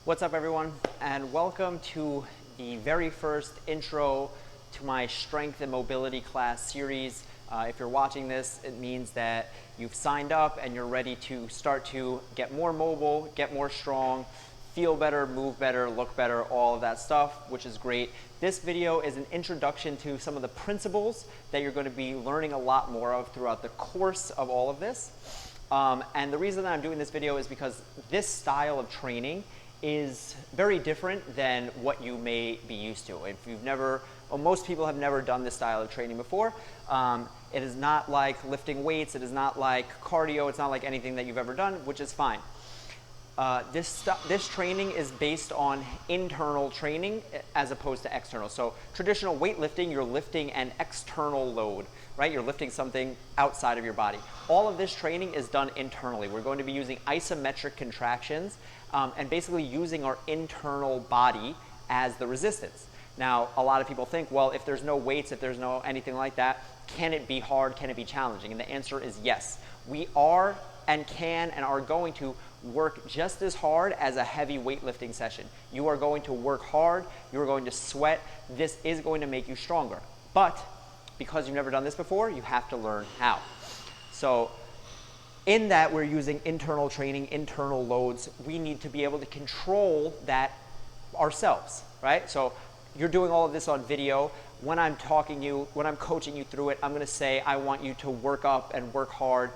What's up, everyone, and welcome to the very first intro to my strength and mobility class series. If you're watching this, it means that you've signed up and you're ready to start to get more mobile, get more strong, feel better, move better, look better, all of that stuff, which is great. This video is an introduction to some of the principles that you're going to be learning a lot more of throughout the course of all of this. And the reason that I'm doing this video is because this style of training is very different than what you may be used to. If you've never, well, most people have never done this style of training before. It is not like lifting weights, it is not like cardio, it's not like anything that you've ever done, which is fine. This training is based on internal training as opposed to external. So traditional weightlifting, you're lifting an external load, right? You're lifting something outside of your body. All of this training is done internally. We're going to be using isometric contractions and basically using our internal body as the resistance. Now, a lot of people think, well, if there's no weights, if there's no anything like that, can it be hard? Can it be challenging? And the answer is yes. We are and can and are going to work just as hard as a heavy weightlifting session. You are going to work hard, you are going to sweat, this is going to make you stronger. But because you've never done this before, you have to learn how. So in that we're using internal training, internal loads, we need to be able to control that ourselves, right? So you're doing all of this on video. When I'm talking you, when I'm coaching you through it, I'm gonna say, I want you to work up and work hard.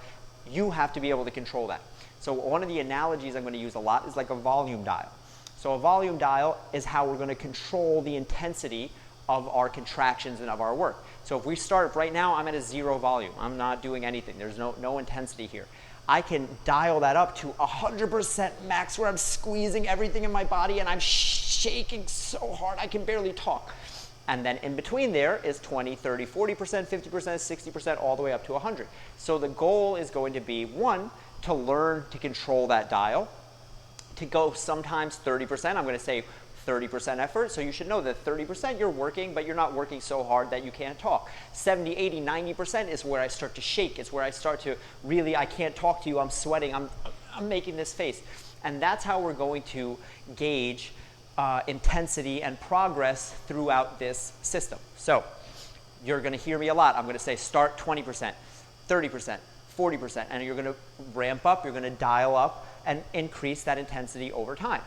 You have to be able to control that. So one of the analogies I'm going to use a lot is like a volume dial. So a volume dial is how we're going to control the intensity of our contractions and of our work. So if we start right now, I'm at a 0 volume. I'm not doing anything. There's no intensity here. I can dial that up to 100% max where I'm squeezing everything in my body and I'm shaking so hard I can barely talk. And then in between there is 20, 30, 40%, 50%, 60%, all the way up to 100. So the goal is going to be, one, to learn to control that dial, to go sometimes 30%. I'm going to say 30% effort. So you should know that 30% you're working, but you're not working so hard that you can't talk. 70, 80, 90% is where I start to shake. It's where I start to really, I can't talk to you. I'm sweating. I'm making this face. And that's how we're going to gauge intensity and progress throughout this system. So you're going to hear me a lot. I'm going to say start 20%, 30%, 40%, and you're going to ramp up, you're going to dial up and increase that intensity over time.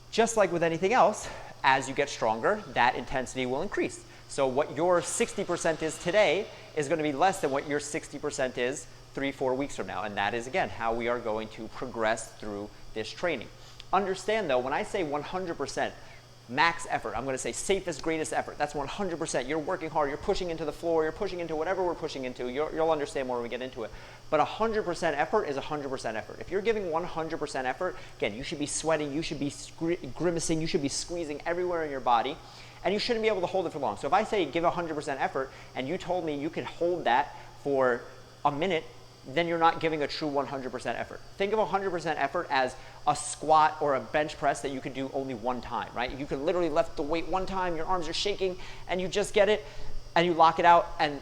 Just like with anything else, as you get stronger, that intensity will increase. So what your 60% is today is going to be less than what your 60% is 3-4 weeks from now. And that is, again, how we are going to progress through this training. Understand, though, when I say 100% max effort, I'm going to say safest, greatest effort. That's 100%. You're working hard. You're pushing into the floor. You're pushing into whatever we're pushing into. You'll understand more when we get into it. But 100% effort is 100% effort. If you're giving 100% effort, again, you should be sweating. You should be grimacing. You should be squeezing everywhere in your body. And you shouldn't be able to hold it for long. So if I say give 100% effort and you told me you could hold that for a minute, then you're not giving a true 100% effort. Think of 100% effort as a squat or a bench press that you could do only one time, right? You can literally lift the weight one time, your arms are shaking, and you just get it, and you lock it out, and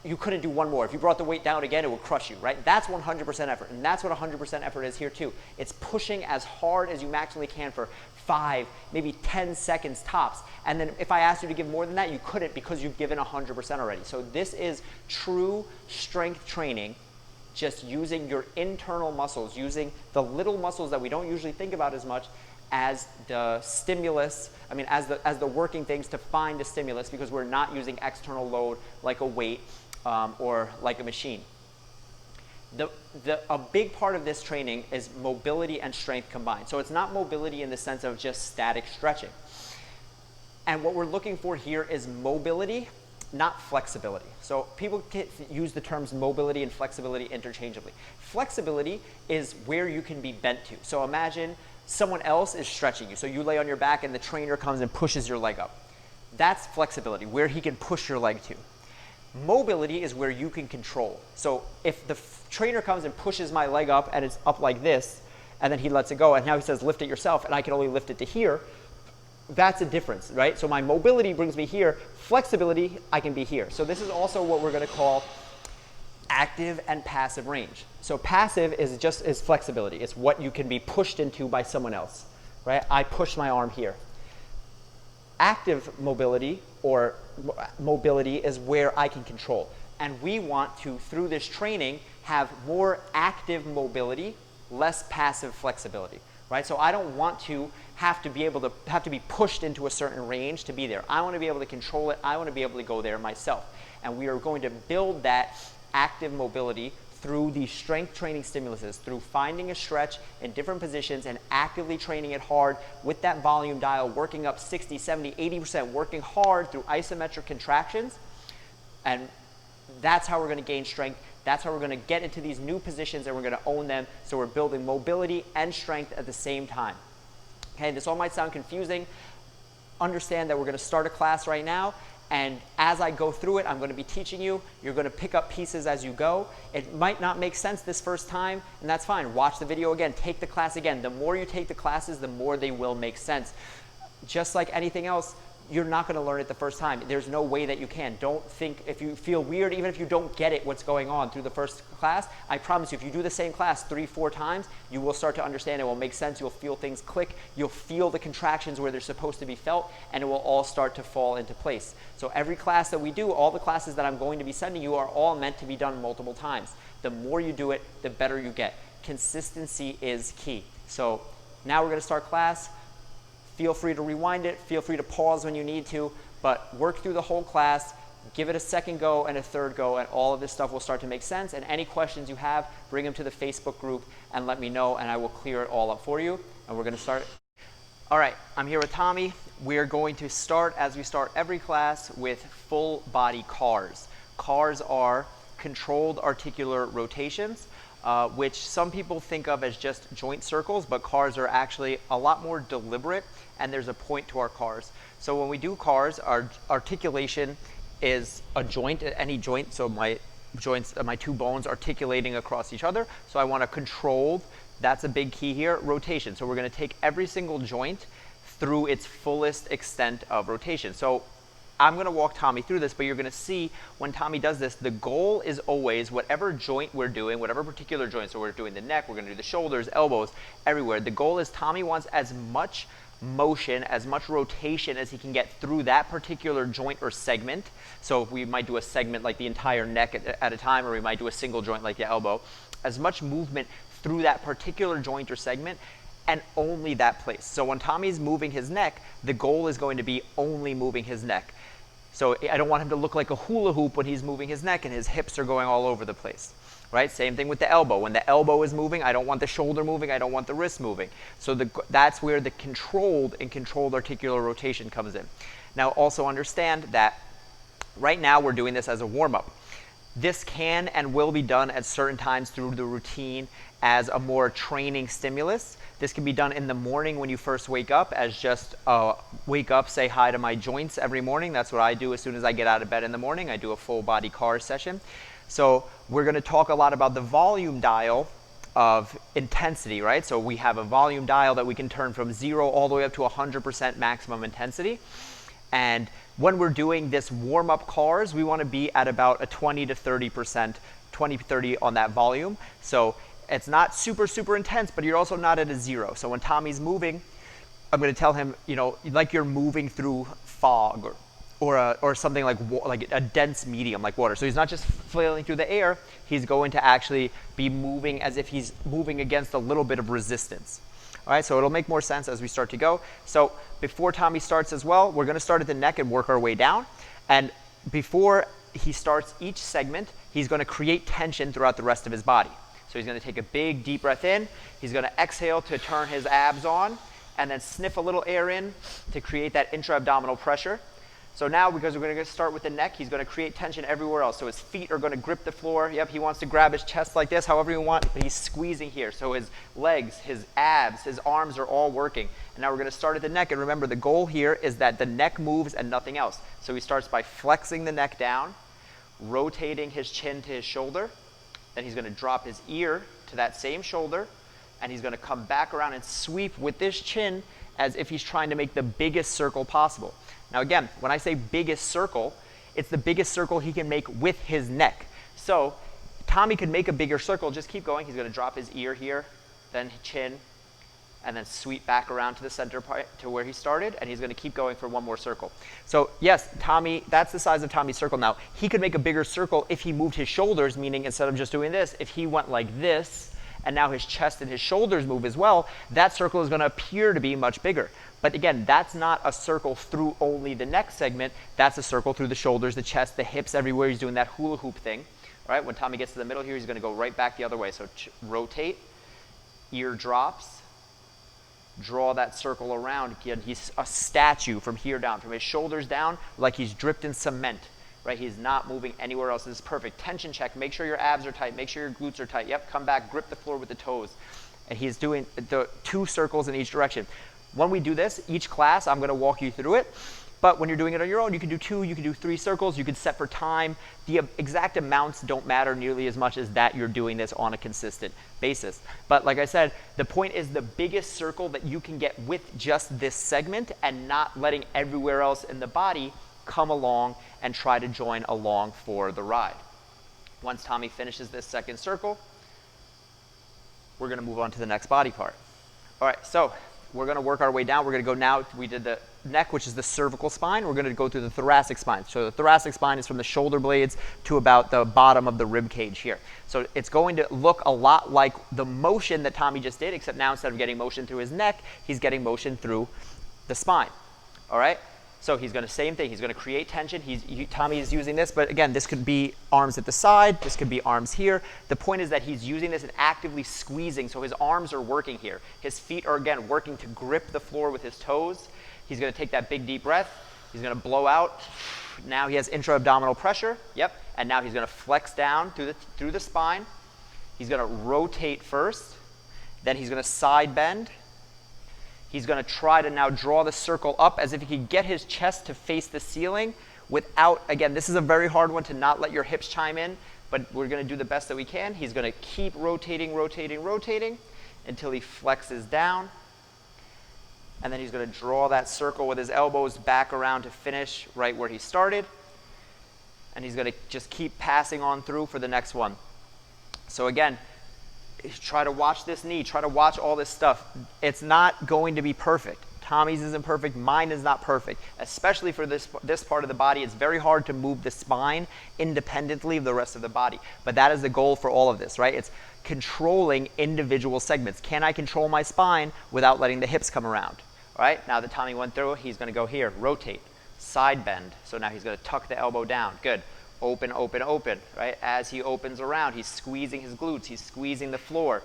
you couldn't do one more. If you brought the weight down again, it would crush you, right? That's 100% effort, and that's what 100% effort is here too. It's pushing as hard as you maximally can for 5, maybe 10 seconds tops. And then if I asked you to give more than that, you couldn't because you've given 100% already. So this is true strength training, just using your internal muscles, using the little muscles that we don't usually think about as much as the stimulus, as the working things to find the stimulus, because we're not using external load like a weight or like a machine. A big part of this training is mobility and strength combined. So it's not mobility in the sense of just static stretching. And what we're looking for here is mobility, not flexibility. So people use the terms mobility and flexibility interchangeably. Flexibility is where you can be bent to. So imagine someone else is stretching you. So you lay on your back and the trainer comes and pushes your leg up. That's flexibility, where he can push your leg to. Mobility is where you can control. So if the trainer comes and pushes my leg up and it's up like this, and then he lets it go, and now he says lift it yourself, and I can only lift it to here, that's a difference, right? So my mobility brings me here. Flexibility, I can be here. So this is also what we're going to call active and passive range. So passive is flexibility. It's what you can be pushed into by someone else. right? I push my arm here. Active mobility or mobility is where I can control. And we want to, through this training, have more active mobility, less passive flexibility, right? So I don't want to have to be pushed into a certain range to be there. I want to be able to control it. I want to be able to go there myself. And we are going to build that active mobility through the strength training stimuluses, through finding a stretch in different positions and actively training it hard with that volume dial, working up 60, 70, 80%, working hard through isometric contractions. And that's how we're going to gain strength. That's how we're going to get into these new positions and we're going to own them. So we're building mobility and strength at the same time. Okay, this all might sound confusing. Understand that we're going to start a class right now. And as I go through it, I'm going to be teaching you. You're going to pick up pieces as you go. It might not make sense this first time, and that's fine. Watch the video again. Take the class again. The more you take the classes, the more they will make sense. Just like anything else, you're not going to learn it the first time. There's no way that you can. Don't think, if you feel weird, even if you don't get it, what's going on through the first class, I promise you, if you do the same class 3-4 times, you will start to understand. It will make sense. You'll feel things click. You'll feel the contractions where they're supposed to be felt, and it will all start to fall into place. So every class that we do, all the classes that I'm going to be sending you are all meant to be done multiple times. The more you do it, the better you get. Consistency is key. So now we're going to start class. Feel free to rewind it. Feel free to pause when you need to, but work through the whole class. Give it a second go and a third go, and all of this stuff will start to make sense. And any questions you have, bring them to the Facebook group and let me know, and I will clear it all up for you. And we're going to start. All right, I'm here with Tommy. We're going to start, as we start every class, with full body CARs. CARs are controlled articular rotations, which some people think of as just joint circles, but CARs are actually a lot more deliberate, and there's a point to our CARs. So when we do CARs, our articulation is a joint, any joint, so my joints, my two bones articulating across each other. So I want a controlled, that's a big key here, rotation. So we're going to take every single joint through its fullest extent of rotation. So I'm going to walk Tommy through this, but you're going to see when Tommy does this, the goal is always whatever joint we're doing, whatever particular joint, so we're doing the neck, we're going to do the shoulders, elbows, everywhere. The goal is Tommy wants as much motion, as much rotation as he can get through that particular joint or segment. So we might do a segment like the entire neck at a time, or we might do a single joint like the elbow. As much movement through that particular joint or segment, and only that place. So when Tommy's moving his neck, the goal is going to be only moving his neck. So I don't want him to look like a hula hoop when he's moving his neck and his hips are going all over the place, right? Same thing with the elbow. When the elbow is moving, I don't want the shoulder moving, I don't want the wrist moving. So that's where the controlled articular rotation comes in. Now also understand that right now we're doing this as a warm-up. This can and will be done at certain times through the routine as a more training stimulus. This can be done in the morning when you first wake up as just wake up, say hi to my joints every morning. That's what I do as soon as I get out of bed in the morning. I do a full body CAR session. So we're going to talk a lot about the volume dial of intensity, right? So we have a volume dial that we can turn from 0 all the way up to 100% maximum intensity. And when we're doing this warm-up CARs, we want to be at about a 20 to 30%, 20-30 on that volume. So it's not super, super intense, but you're also not at a 0. So when Tommy's moving, I'm going to tell him, you know, like you're moving through fog or something like a dense medium like water. So he's not just flailing through the air, he's going to actually be moving as if he's moving against a little bit of resistance. All right, so it'll make more sense as we start to go. So before Tommy starts as well, we're going to start at the neck and work our way down. And before he starts each segment, he's going to create tension throughout the rest of his body. So he's going to take a big, deep breath in. He's going to exhale to turn his abs on, and then sniff a little air in to create that intra-abdominal pressure. So now, because we're going to start with the neck, he's going to create tension everywhere else. So his feet are going to grip the floor. Yep, he wants to grab his chest like this, however you want, but he's squeezing here. So his legs, his abs, his arms are all working. And now we're going to start at the neck. And remember, the goal here is that the neck moves and nothing else. So he starts by flexing the neck down, rotating his chin to his shoulder. Then he's going to drop his ear to that same shoulder, and he's going to come back around and sweep with this chin as if he's trying to make the biggest circle possible. Now again, when I say biggest circle, it's the biggest circle he can make with his neck. So Tommy could make a bigger circle. Just keep going. He's going to drop his ear here, then chin, and then sweep back around to the center part to where he started, and he's going to keep going for one more circle. So yes, Tommy, that's the size of Tommy's circle now. He could make a bigger circle if he moved his shoulders, meaning instead of just doing this, if he went like this, and now his chest and his shoulders move as well, that circle is going to appear to be much bigger. But again, that's not a circle through only the neck segment. That's a circle through the shoulders, the chest, the hips, everywhere. He's doing that hula hoop thing. All right, when Tommy gets to the middle here, he's going to go right back the other way. So rotate, ear drops, draw that circle around. Again, he's a statue from here down, from his shoulders down, like he's dripped in cement. Right, he's not moving anywhere else. This is perfect. Tension check. Make sure your abs are tight. Make sure your glutes are tight. Yep, come back, grip the floor with the toes. And he's doing the 2 circles in each direction. When we do this, each class, I'm going to walk you through it. But when you're doing it on your own, you can do 2, you can do 3 circles. You can set for time. The exact amounts don't matter nearly as much as that you're doing this on a consistent basis. But like I said, the point is the biggest circle that you can get with just this segment and not letting everywhere else in the body come along and try to join along for the ride. Once Tommy finishes this second circle, we're going to move on to the next body part. All right, so we're going to work our way down. We're going to go now, we did the neck, which is the cervical spine. We're going to go through the thoracic spine. So the thoracic spine is from the shoulder blades to about the bottom of the rib cage here. So it's going to look a lot like the motion that Tommy just did, except now instead of getting motion through his neck, he's getting motion through the spine. All right? So he's going to, same thing, he's going to create tension. Tommy is using this, but again, this could be arms at the side, this could be arms here. The point is that he's using this and actively squeezing, so his arms are working here. His feet are, again, working to grip the floor with his toes. He's going to take that big deep breath. He's going to blow out. Now he has intra-abdominal pressure. Yep. And now he's going to flex down through the spine. He's going to rotate first. Then he's going to side bend. He's going to try to now draw the circle up as if he could get his chest to face the ceiling without, again, this is a very hard one to not let your hips chime in, but we're going to do the best that we can. He's going to keep rotating, rotating, rotating until he flexes down. And then he's going to draw that circle with his elbows back around to finish right where he started. And he's going to just keep passing on through for the next one. So again, try to watch this knee, try to watch all this stuff. It's not going to be perfect. Tommy's isn't perfect, mine is not perfect. Especially for this part of the body, it's very hard to move the spine independently of the rest of the body. But that is the goal for all of this, right? It's controlling individual segments. Can I control my spine without letting the hips come around? All right, now that Tommy went through, he's going to go here, rotate, side bend. So now he's going to tuck the elbow down. Good. Open, open, open, right? As he opens around, he's squeezing his glutes, he's squeezing the floor.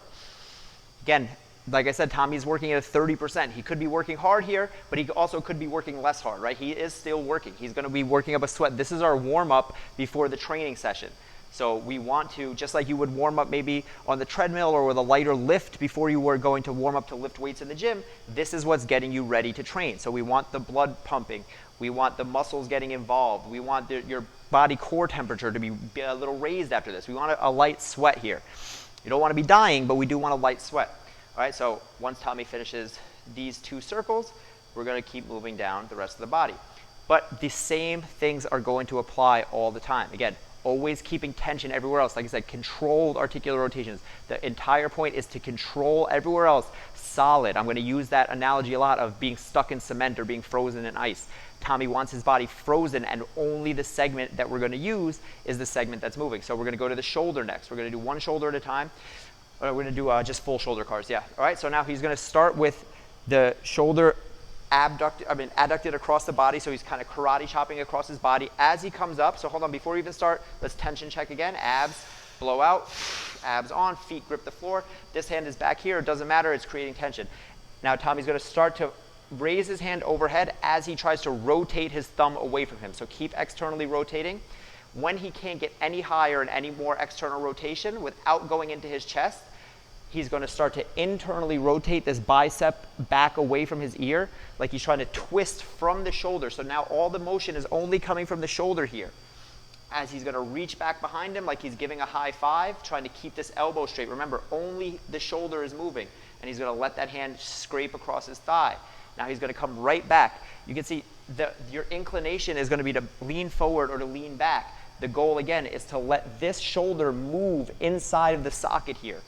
Again, like I said, Tommy's working at a 30%. He could be working hard here, but he also could be working less hard, right? He is still working. He's going to be working up a sweat. This is our warm-up before the training session. So we want to, just like you would warm up maybe on the treadmill or with a lighter lift before you were going to warm up to lift weights in the gym, this is what's getting you ready to train. So we want the blood pumping. We want the muscles getting involved. We want your body core temperature to be a little raised after this. We want a light sweat here. You don't want to be dying, but we do want a light sweat. All right, so once Tommy finishes these 2 circles, we're going to keep moving down the rest of the body. But the same things are going to apply all the time. Again, always keeping tension everywhere else. Like I said, controlled articular rotations. The entire point is to control everywhere else solid. I'm going to use that analogy a lot of being stuck in cement or being frozen in ice. Tommy wants his body frozen, and only the segment that we're going to use is the segment that's moving. So we're going to go to the shoulder next. We're going to do one shoulder at a time. We're going to do just full shoulder cars. Yeah. All right. So now he's going to start with the shoulder adducted across the body. So he's kind of karate chopping across his body as he comes up. So hold on, before we even start, let's tension check again. Abs, blow out, abs on, feet grip the floor. This hand is back here. It doesn't matter. It's creating tension. Now Tommy's going to start to raise his hand overhead as he tries to rotate his thumb away from him. So keep externally rotating. When he can't get any higher and any more external rotation without going into his chest, he's going to start to internally rotate this bicep back away from his ear, like he's trying to twist from the shoulder. So now all the motion is only coming from the shoulder here. As he's going to reach back behind him like he's giving a high five, trying to keep this elbow straight. Remember, only the shoulder is moving, and he's going to let that hand scrape across his thigh. Now he's going to come right back. You can see your inclination is going to be to lean forward or to lean back. The goal, again, is to let this shoulder move inside of the socket here.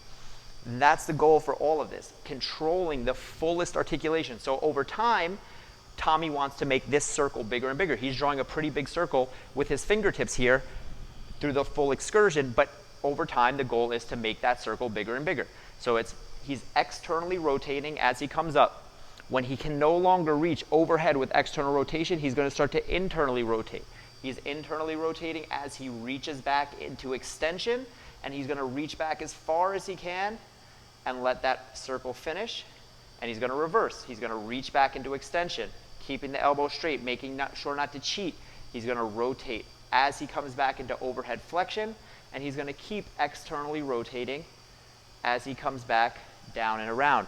That's the goal for all of this, controlling the fullest articulation. So over time, Tommy wants to make this circle bigger and bigger. He's drawing a pretty big circle with his fingertips here through the full excursion, but over time, the goal is to make that circle bigger and bigger. So he's externally rotating as he comes up. When he can no longer reach overhead with external rotation, he's going to start to internally rotate. He's internally rotating as he reaches back into extension, and he's going to reach back as far as he can and let that circle finish, and he's going to reverse. He's going to reach back into extension, keeping the elbow straight, making sure not to cheat. He's going to rotate as he comes back into overhead flexion, and he's going to keep externally rotating as he comes back down and around.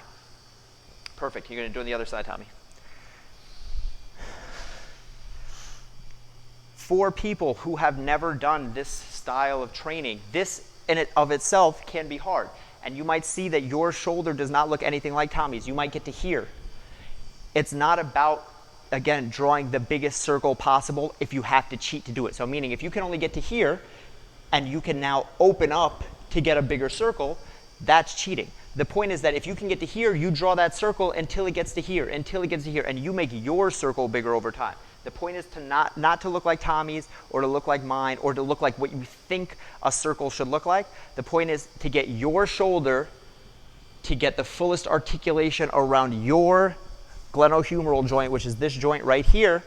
Perfect. You're going to do it on the other side, Tommy. For people who have never done this style of training, this in it of itself can be hard. And you might see that your shoulder does not look anything like Tommy's. You might get to here. It's not about, again, drawing the biggest circle possible if you have to cheat to do it. So meaning if you can only get to here and you can now open up to get a bigger circle, that's cheating. The point is that if you can get to here, you draw that circle until it gets to here, until it gets to here, and you make your circle bigger over time. The point is to not to look like Tommy's or to look like mine or to look like what you think a circle should look like. The point is to get your shoulder to get the fullest articulation around your glenohumeral joint, which is this joint right here,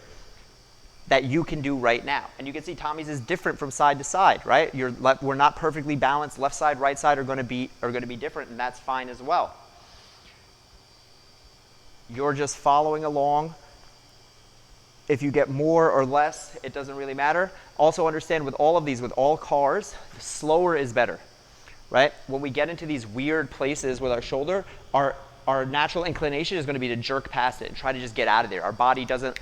that you can do right now. And you can see Tommy's is different from side to side, right? We're not perfectly balanced. Left side, right side are going to be different, and that's fine as well. You're just following along. If you get more or less, it doesn't really matter. Also understand with all of these, with all cars, slower is better, right? When we get into these weird places with our shoulder, our natural inclination is going to be to jerk past it and try to just get out of there. Our body doesn't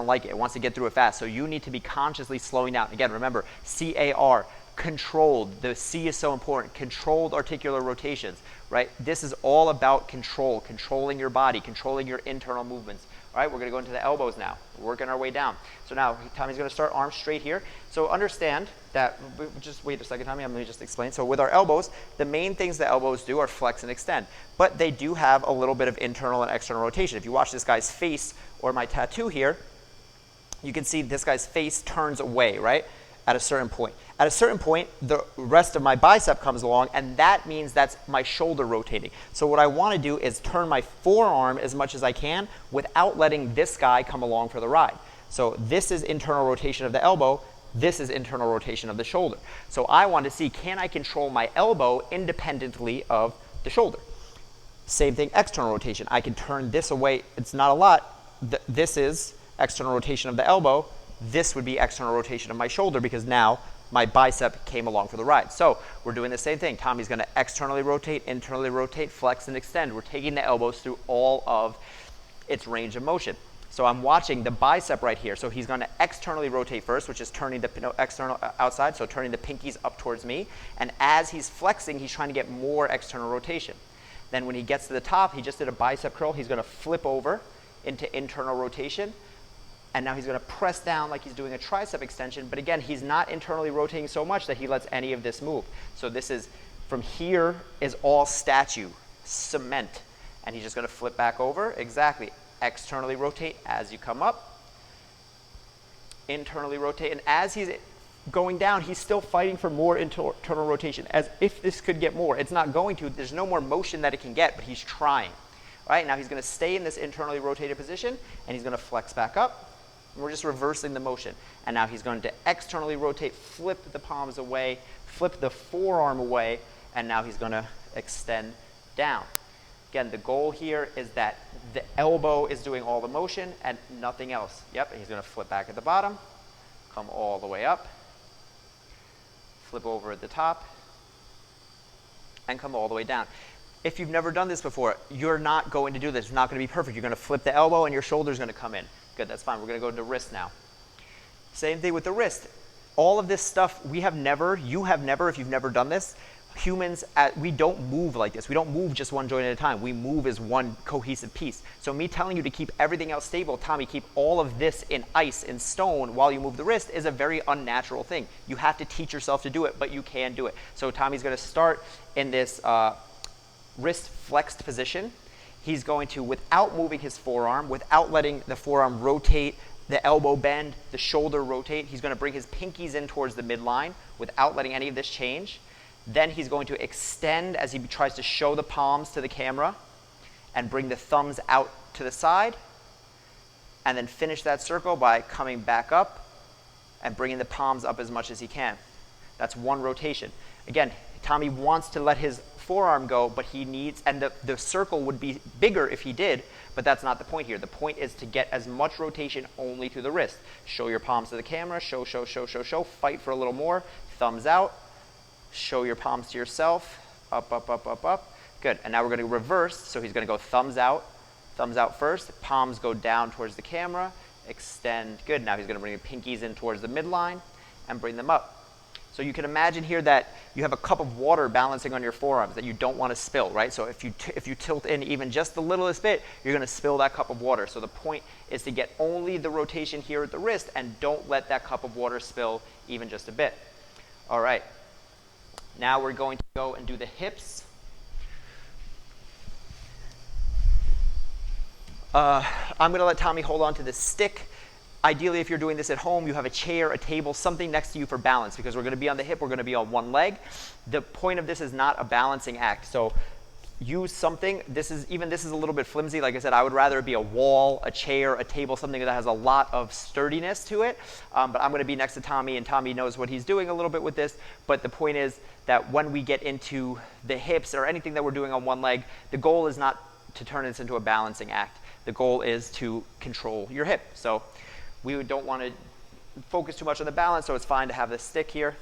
like it. It wants to get through it fast. So you need to be consciously slowing down. Again, remember, CAR, controlled. The C is so important. Controlled articular rotations, right? This is all about control, controlling your body, controlling your internal movements. All right, we're going to go into the elbows now. We're working our way down. So now Tommy's going to start arms straight here. So understand that, just wait a second, Tommy, let me just explain. So with our elbows, the main things the elbows do are flex and extend. But they do have a little bit of internal and external rotation. If you watch this guy's face or my tattoo here, you can see this guy's face turns away, right? At a certain point. At a certain point, the rest of my bicep comes along, and that means that's my shoulder rotating. So what I want to do is turn my forearm as much as I can without letting this guy come along for the ride. So this is internal rotation of the elbow. This is internal rotation of the shoulder. So I want to see, can I control my elbow independently of the shoulder? Same thing, external rotation. I can turn this away. It's not a lot. This is external rotation of the elbow. This would be external rotation of my shoulder because now my bicep came along for the ride. So we're doing the same thing. Tommy's going to externally rotate, internally rotate, flex, and extend. We're taking the elbows through all of its range of motion. So I'm watching the bicep right here. So he's going to externally rotate first, which is turning the external outside, so turning the pinkies up towards me. And as he's flexing, he's trying to get more external rotation. Then when he gets to the top, he just did a bicep curl. He's going to flip over into internal rotation. And now he's going to press down like he's doing a tricep extension. But again, he's not internally rotating so much that he lets any of this move. So this is, from here is all statue, cement. And he's just going to flip back over. Exactly. Externally rotate as you come up. Internally rotate. And as he's going down, he's still fighting for more internal rotation, as if this could get more. It's not going to. There's no more motion that it can get, but he's trying. All right, now he's going to stay in this internally rotated position, and he's going to flex back up. We're just reversing the motion. And now he's going to externally rotate, flip the palms away, flip the forearm away, and now he's going to extend down. Again, the goal here is that the elbow is doing all the motion and nothing else. Yep, and he's going to flip back at the bottom, come all the way up, flip over at the top, and come all the way down. If you've never done this before, you're not going to do this. It's not going to be perfect. You're going to flip the elbow and your shoulder's going to come in. Good, that's fine. We're going to go into wrist now. Same thing with the wrist. All of this stuff, you have never, if you've never done this, humans, we don't move like this. We don't move just one joint at a time. We move as one cohesive piece. So me telling you to keep everything else stable, Tommy, keep all of this in ice, in stone, while you move the wrist is a very unnatural thing. You have to teach yourself to do it, but you can do it. So Tommy's going to start in this wrist flexed position. He's going to, without moving his forearm, without letting the forearm rotate, the elbow bend, the shoulder rotate, he's going to bring his pinkies in towards the midline without letting any of this change. Then he's going to extend as he tries to show the palms to the camera and bring the thumbs out to the side, and then finish that circle by coming back up and bringing the palms up as much as he can. That's one rotation. Again, Tommy wants to let his forearm go, but he needs, and the circle would be bigger if he did, but that's not the point here. The point is to get as much rotation only through the wrist. Show your palms to the camera, show, fight for a little more, thumbs out, show your palms to yourself, up, up, up, up, up. Good, and now we're gonna reverse, so he's gonna go thumbs out first, palms go down towards the camera, extend, good. Now he's gonna bring the pinkies in towards the midline and bring them up. So you can imagine here that you have a cup of water balancing on your forearms that you don't want to spill, right? So if you tilt in even just the littlest bit, you're going to spill that cup of water. So the point is to get only the rotation here at the wrist and don't let that cup of water spill even just a bit. All right. Now we're going to go and do the hips. I'm going to let Tommy hold on to the stick. Ideally, if you're doing this at home, you have a chair, a table, something next to you for balance, because we're going to be on the hip, we're going to be on one leg. The point of this is not a balancing act. So use something. This is a little bit flimsy. Like I said, I would rather it be a wall, a chair, a table, something that has a lot of sturdiness to it. But I'm going to be next to Tommy, and Tommy knows what he's doing a little bit with this. But the point is that when we get into the hips or anything that we're doing on one leg, the goal is not to turn this into a balancing act. The goal is to control your hip. So we don't want to focus too much on the balance, so it's fine to have this stick here.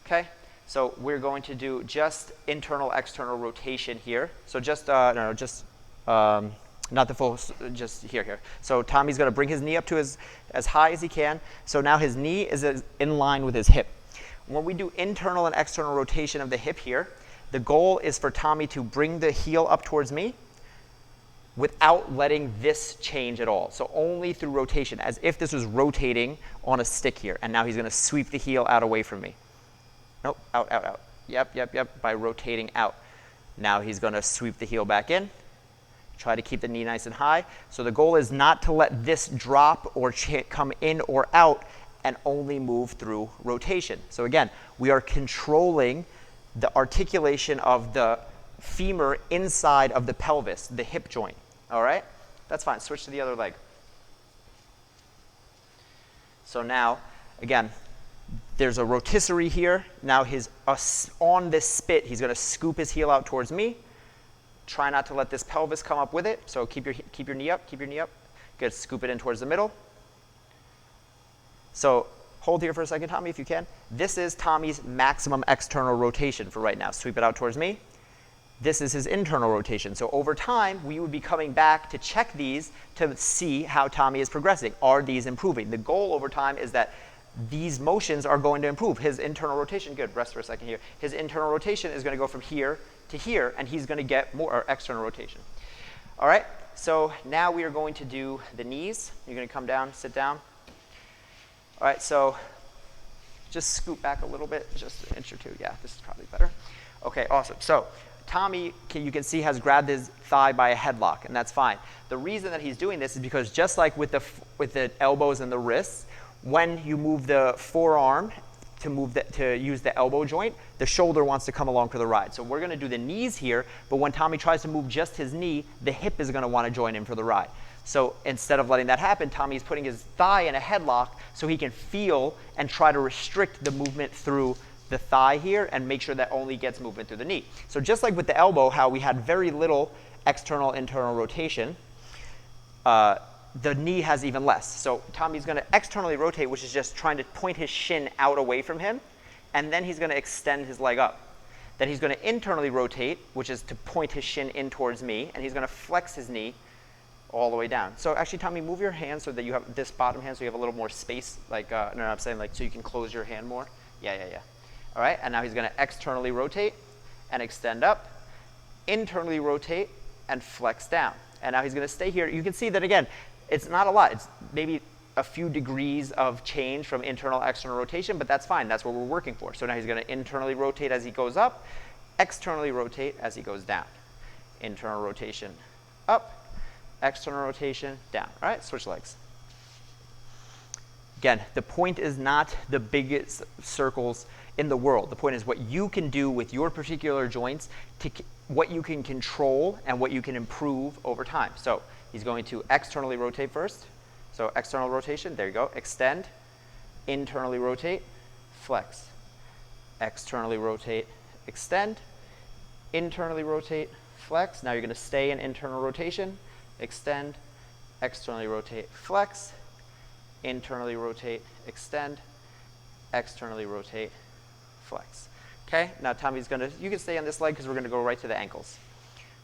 Okay, so we're going to do just internal, external rotation here. So just, not the full, just here. So Tommy's going to bring his knee up to as high as he can. So now his knee is in line with his hip. When we do internal and external rotation of the hip here, the goal is for Tommy to bring the heel up towards me without letting this change at all. So only through rotation, as if this was rotating on a stick here. And now he's going to sweep the heel out away from me. Nope, out. Yep, by rotating out. Now he's going to sweep the heel back in. Try to keep the knee nice and high. So the goal is not to let this drop or come in or out, and only move through rotation. So again, we are controlling the articulation of the femur inside of the pelvis, the hip joint. All right? That's fine. Switch to the other leg. So now, again, there's a rotisserie here. Now on this spit, he's going to scoop his heel out towards me. Try not to let this pelvis come up with it. So keep your knee up. Good. Scoop it in towards the middle. So hold here for a second, Tommy, if you can. This is Tommy's maximum external rotation for right now. Sweep it out towards me. This is his internal rotation. So over time, we would be coming back to check these to see how Tommy is progressing. Are these improving? The goal over time is that these motions are going to improve. His internal rotation, good, rest for a second here. His internal rotation is going to go from here to here, and he's going to get more external rotation. All right, so now we are going to do the knees. You're going to come down, sit down. All right, so just scoot back a little bit, just an inch or two. Yeah, this is probably better. Okay, awesome. So Tommy, you can see, has grabbed his thigh by a headlock, and that's fine. The reason that he's doing this is because just like with the elbows and the wrists, when you move the forearm to use the elbow joint, the shoulder wants to come along for the ride. So we're going to do the knees here, but when Tommy tries to move just his knee, the hip is going to want to join in for the ride. So instead of letting that happen, Tommy's putting his thigh in a headlock so he can feel and try to restrict the movement through the thigh here and make sure that only gets movement through the knee. So just like with the elbow, how we had very little external, internal rotation, the knee has even less. So Tommy's going to externally rotate, which is just trying to point his shin out away from him, and then he's going to extend his leg up. Then he's going to internally rotate, which is to point his shin in towards me, and he's going to flex his knee all the way down. So actually, Tommy, move your hand so that you have this bottom hand so you have a little more space, like, no, I'm saying like so you can close your hand more. Yeah. All right, and now he's going to externally rotate and extend up, internally rotate and flex down. And now he's going to stay here. You can see that, again, it's not a lot. It's maybe a few degrees of change from internal, external rotation, but that's fine. That's what we're working for. So now he's going to internally rotate as he goes up, externally rotate as he goes down. Internal rotation up, external rotation down. All right, switch legs. Again, the point is not the biggest circles in the world. The point is what you can do with your particular joints, to what you can control and what you can improve over time. So he's going to externally rotate first. So external rotation, there you go. Extend, internally rotate, flex. Externally rotate, extend, internally rotate, flex. Now you're going to stay in internal rotation, extend, externally rotate, flex, internally rotate, extend, externally rotate, flex. Okay, now Tommy's going to, you can stay on this leg because we're going to go right to the ankles.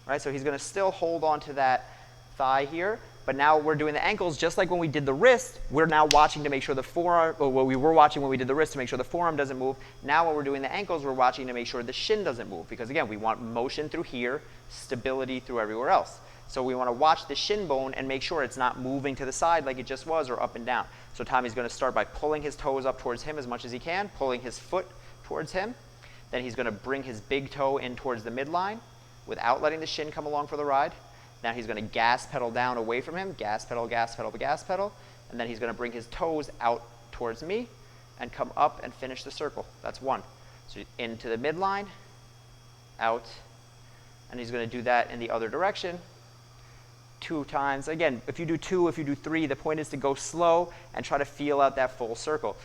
All right, so he's going to still hold on to that thigh here, but now we're doing the ankles just like when we did the wrist. We're now watching to make sure the forearm, or what we were watching when we did the wrist to make sure the forearm doesn't move. Now when we're doing the ankles, we're watching to make sure the shin doesn't move, because again, we want motion through here, stability through everywhere else. So we want to watch the shin bone and make sure it's not moving to the side like it just was, or up and down. So Tommy's going to start by pulling his toes up towards him as much as he can, pulling his foot towards him. Then he's going to bring his big toe in towards the midline without letting the shin come along for the ride. Now he's going to gas pedal down away from him, gas pedal, gas pedal, gas pedal. And then he's going to bring his toes out towards me and come up and finish the circle. That's one. So into the midline, out, and he's going to do that in the other direction 2 times. Again, if you do 2, if you do 3, the point is to go slow and try to feel out that full circle.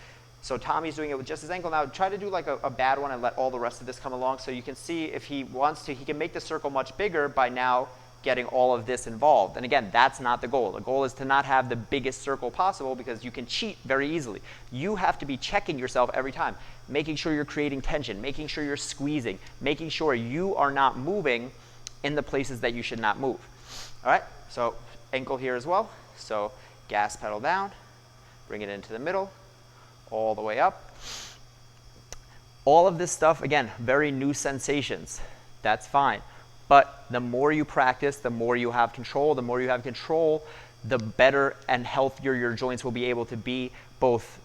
So Tommy's doing it with just his ankle. Now try to do like a bad one and let all the rest of this come along, so you can see if he wants to, he can make the circle much bigger by now getting all of this involved. And again, that's not the goal. The goal is to not have the biggest circle possible, because you can cheat very easily. You have to be checking yourself every time, making sure you're creating tension, making sure you're squeezing, making sure you are not moving in the places that you should not move. All right, so ankle here as well. So gas pedal down, bring it into the middle, all the way up. All of this stuff, again, very new sensations. That's fine. But the more you practice, the more you have control. The more you have control, the better and healthier your joints will be able to be, both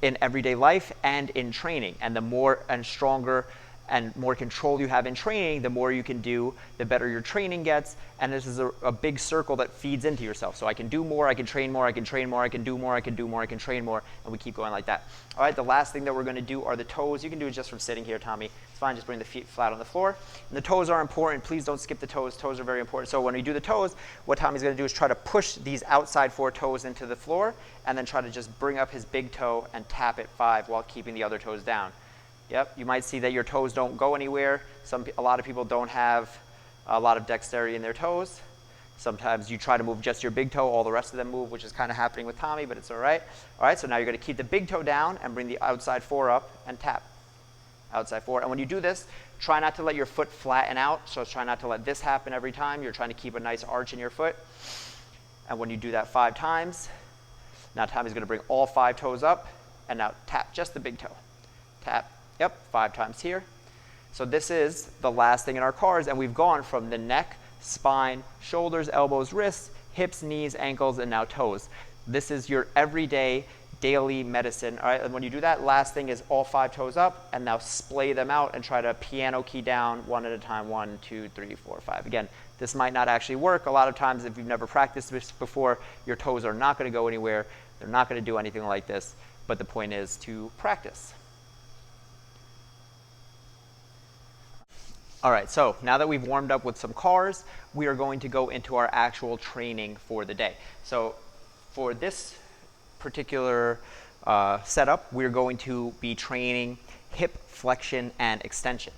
in everyday life and in training. And the more and stronger and more control you have in training, the more you can do, the better your training gets. And this is a big circle that feeds into yourself. So I can do more, I can train more, I can train more, I can do more, I can do more, I can train more, and we keep going like that. All right, the last thing that we're going to do are the toes. You can do it just from sitting here, Tommy. It's fine, just bring the feet flat on the floor. And the toes are important. Please don't skip the toes. Toes are very important. So when we do the toes, what Tommy's going to do is try to push these outside 4 toes into the floor, and then try to just bring up his big toe and tap it 5 while keeping the other toes down. Yep, you might see that your toes don't go anywhere. A lot of people don't have a lot of dexterity in their toes. Sometimes you try to move just your big toe, all the rest of them move, which is kind of happening with Tommy, but it's all right. All right, so now you're going to keep the big toe down and bring the outside 4 up and tap. Outside 4. And when you do this, try not to let your foot flatten out. So try not to let this happen every time. You're trying to keep a nice arch in your foot. And when you do that 5 times, now Tommy's going to bring all 5 toes up, and now tap just the big toe. Tap. Yep, 5 times here. So this is the last thing in our cars, and we've gone from the neck, spine, shoulders, elbows, wrists, hips, knees, ankles, and now toes. This is your everyday, daily medicine. All right, and when you do that, last thing is all 5 toes up, and now splay them out and try to piano key down one at a time. 1, 2, 3, 4, 5. Again, this might not actually work. A lot of times, if you've never practiced this before, your toes are not going to go anywhere. They're not going to do anything like this, but the point is to practice. All right, so now that we've warmed up with some cars, we are going to go into our actual training for the day. So for this particular setup, we're going to be training hip flexion and extension.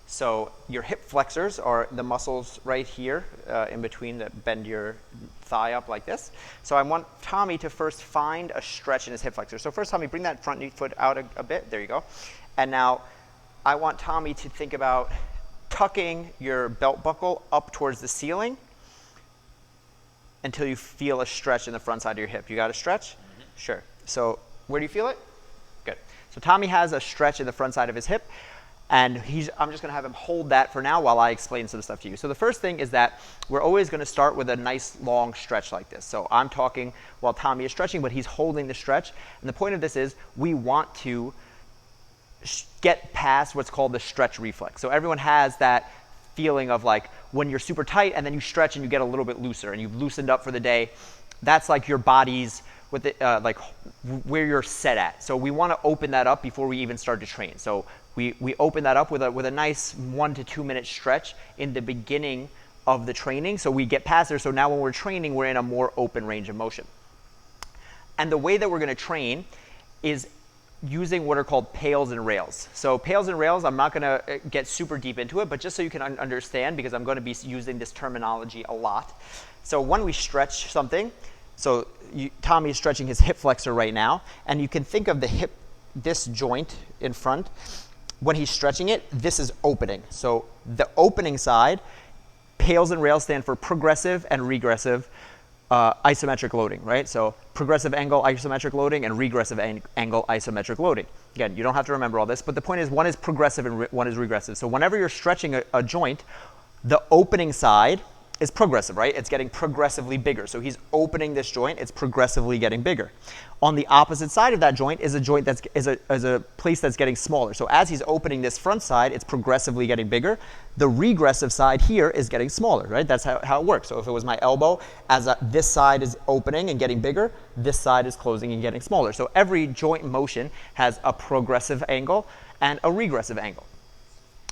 So your hip flexors are the muscles right here in between that bend your thigh up like this. So I want Tommy to first find a stretch in his hip flexor. So first, Tommy, bring that front knee foot out a bit. There you go. And now I want Tommy to think about tucking your belt buckle up towards the ceiling until you feel a stretch in the front side of your hip. You got a stretch? Mm-hmm. Sure. So where do you feel it? Good. So Tommy has a stretch in the front side of his hip, and I'm just going to have him hold that for now while I explain some stuff to you. So the first thing is that we're always going to start with a nice long stretch like this. So I'm talking while Tommy is stretching, but he's holding the stretch. And the point of this is we want to get past what's called the stretch reflex. So everyone has that feeling of like when you're super tight and then you stretch and you get a little bit looser and you've loosened up for the day. That's like your body's with it, like where you're set at. So we want to open that up before we even start to train. So we open that up with a nice 1 to 2 minute stretch in the beginning of the training. So we get past there. So now when we're training, we're in a more open range of motion. And the way that we're going to train is using what are called pails and rails. So pails and rails, I'm not going to get super deep into it, but just so you can understand, because I'm going to be using this terminology a lot. So when we stretch something, so Tommy is stretching his hip flexor right now, and you can think of the hip, this joint in front. When he's stretching it, this is opening. So the opening side, pails and rails stand for progressive and regressive isometric loading, right? So progressive angle isometric loading and regressive angle isometric loading. Again, you don't have to remember all this, but the point is one is progressive and one is regressive. So whenever you're stretching a joint, the opening side is progressive, right? It's getting progressively bigger. So he's opening this joint, it's progressively getting bigger. On the opposite side of that joint is a joint that's is a place that's getting smaller. So as he's opening this front side, it's progressively getting bigger. The regressive side here is getting smaller, right? That's how it works. So if it was my elbow, this side is opening and getting bigger, this side is closing and getting smaller. So every joint motion has a progressive angle and a regressive angle.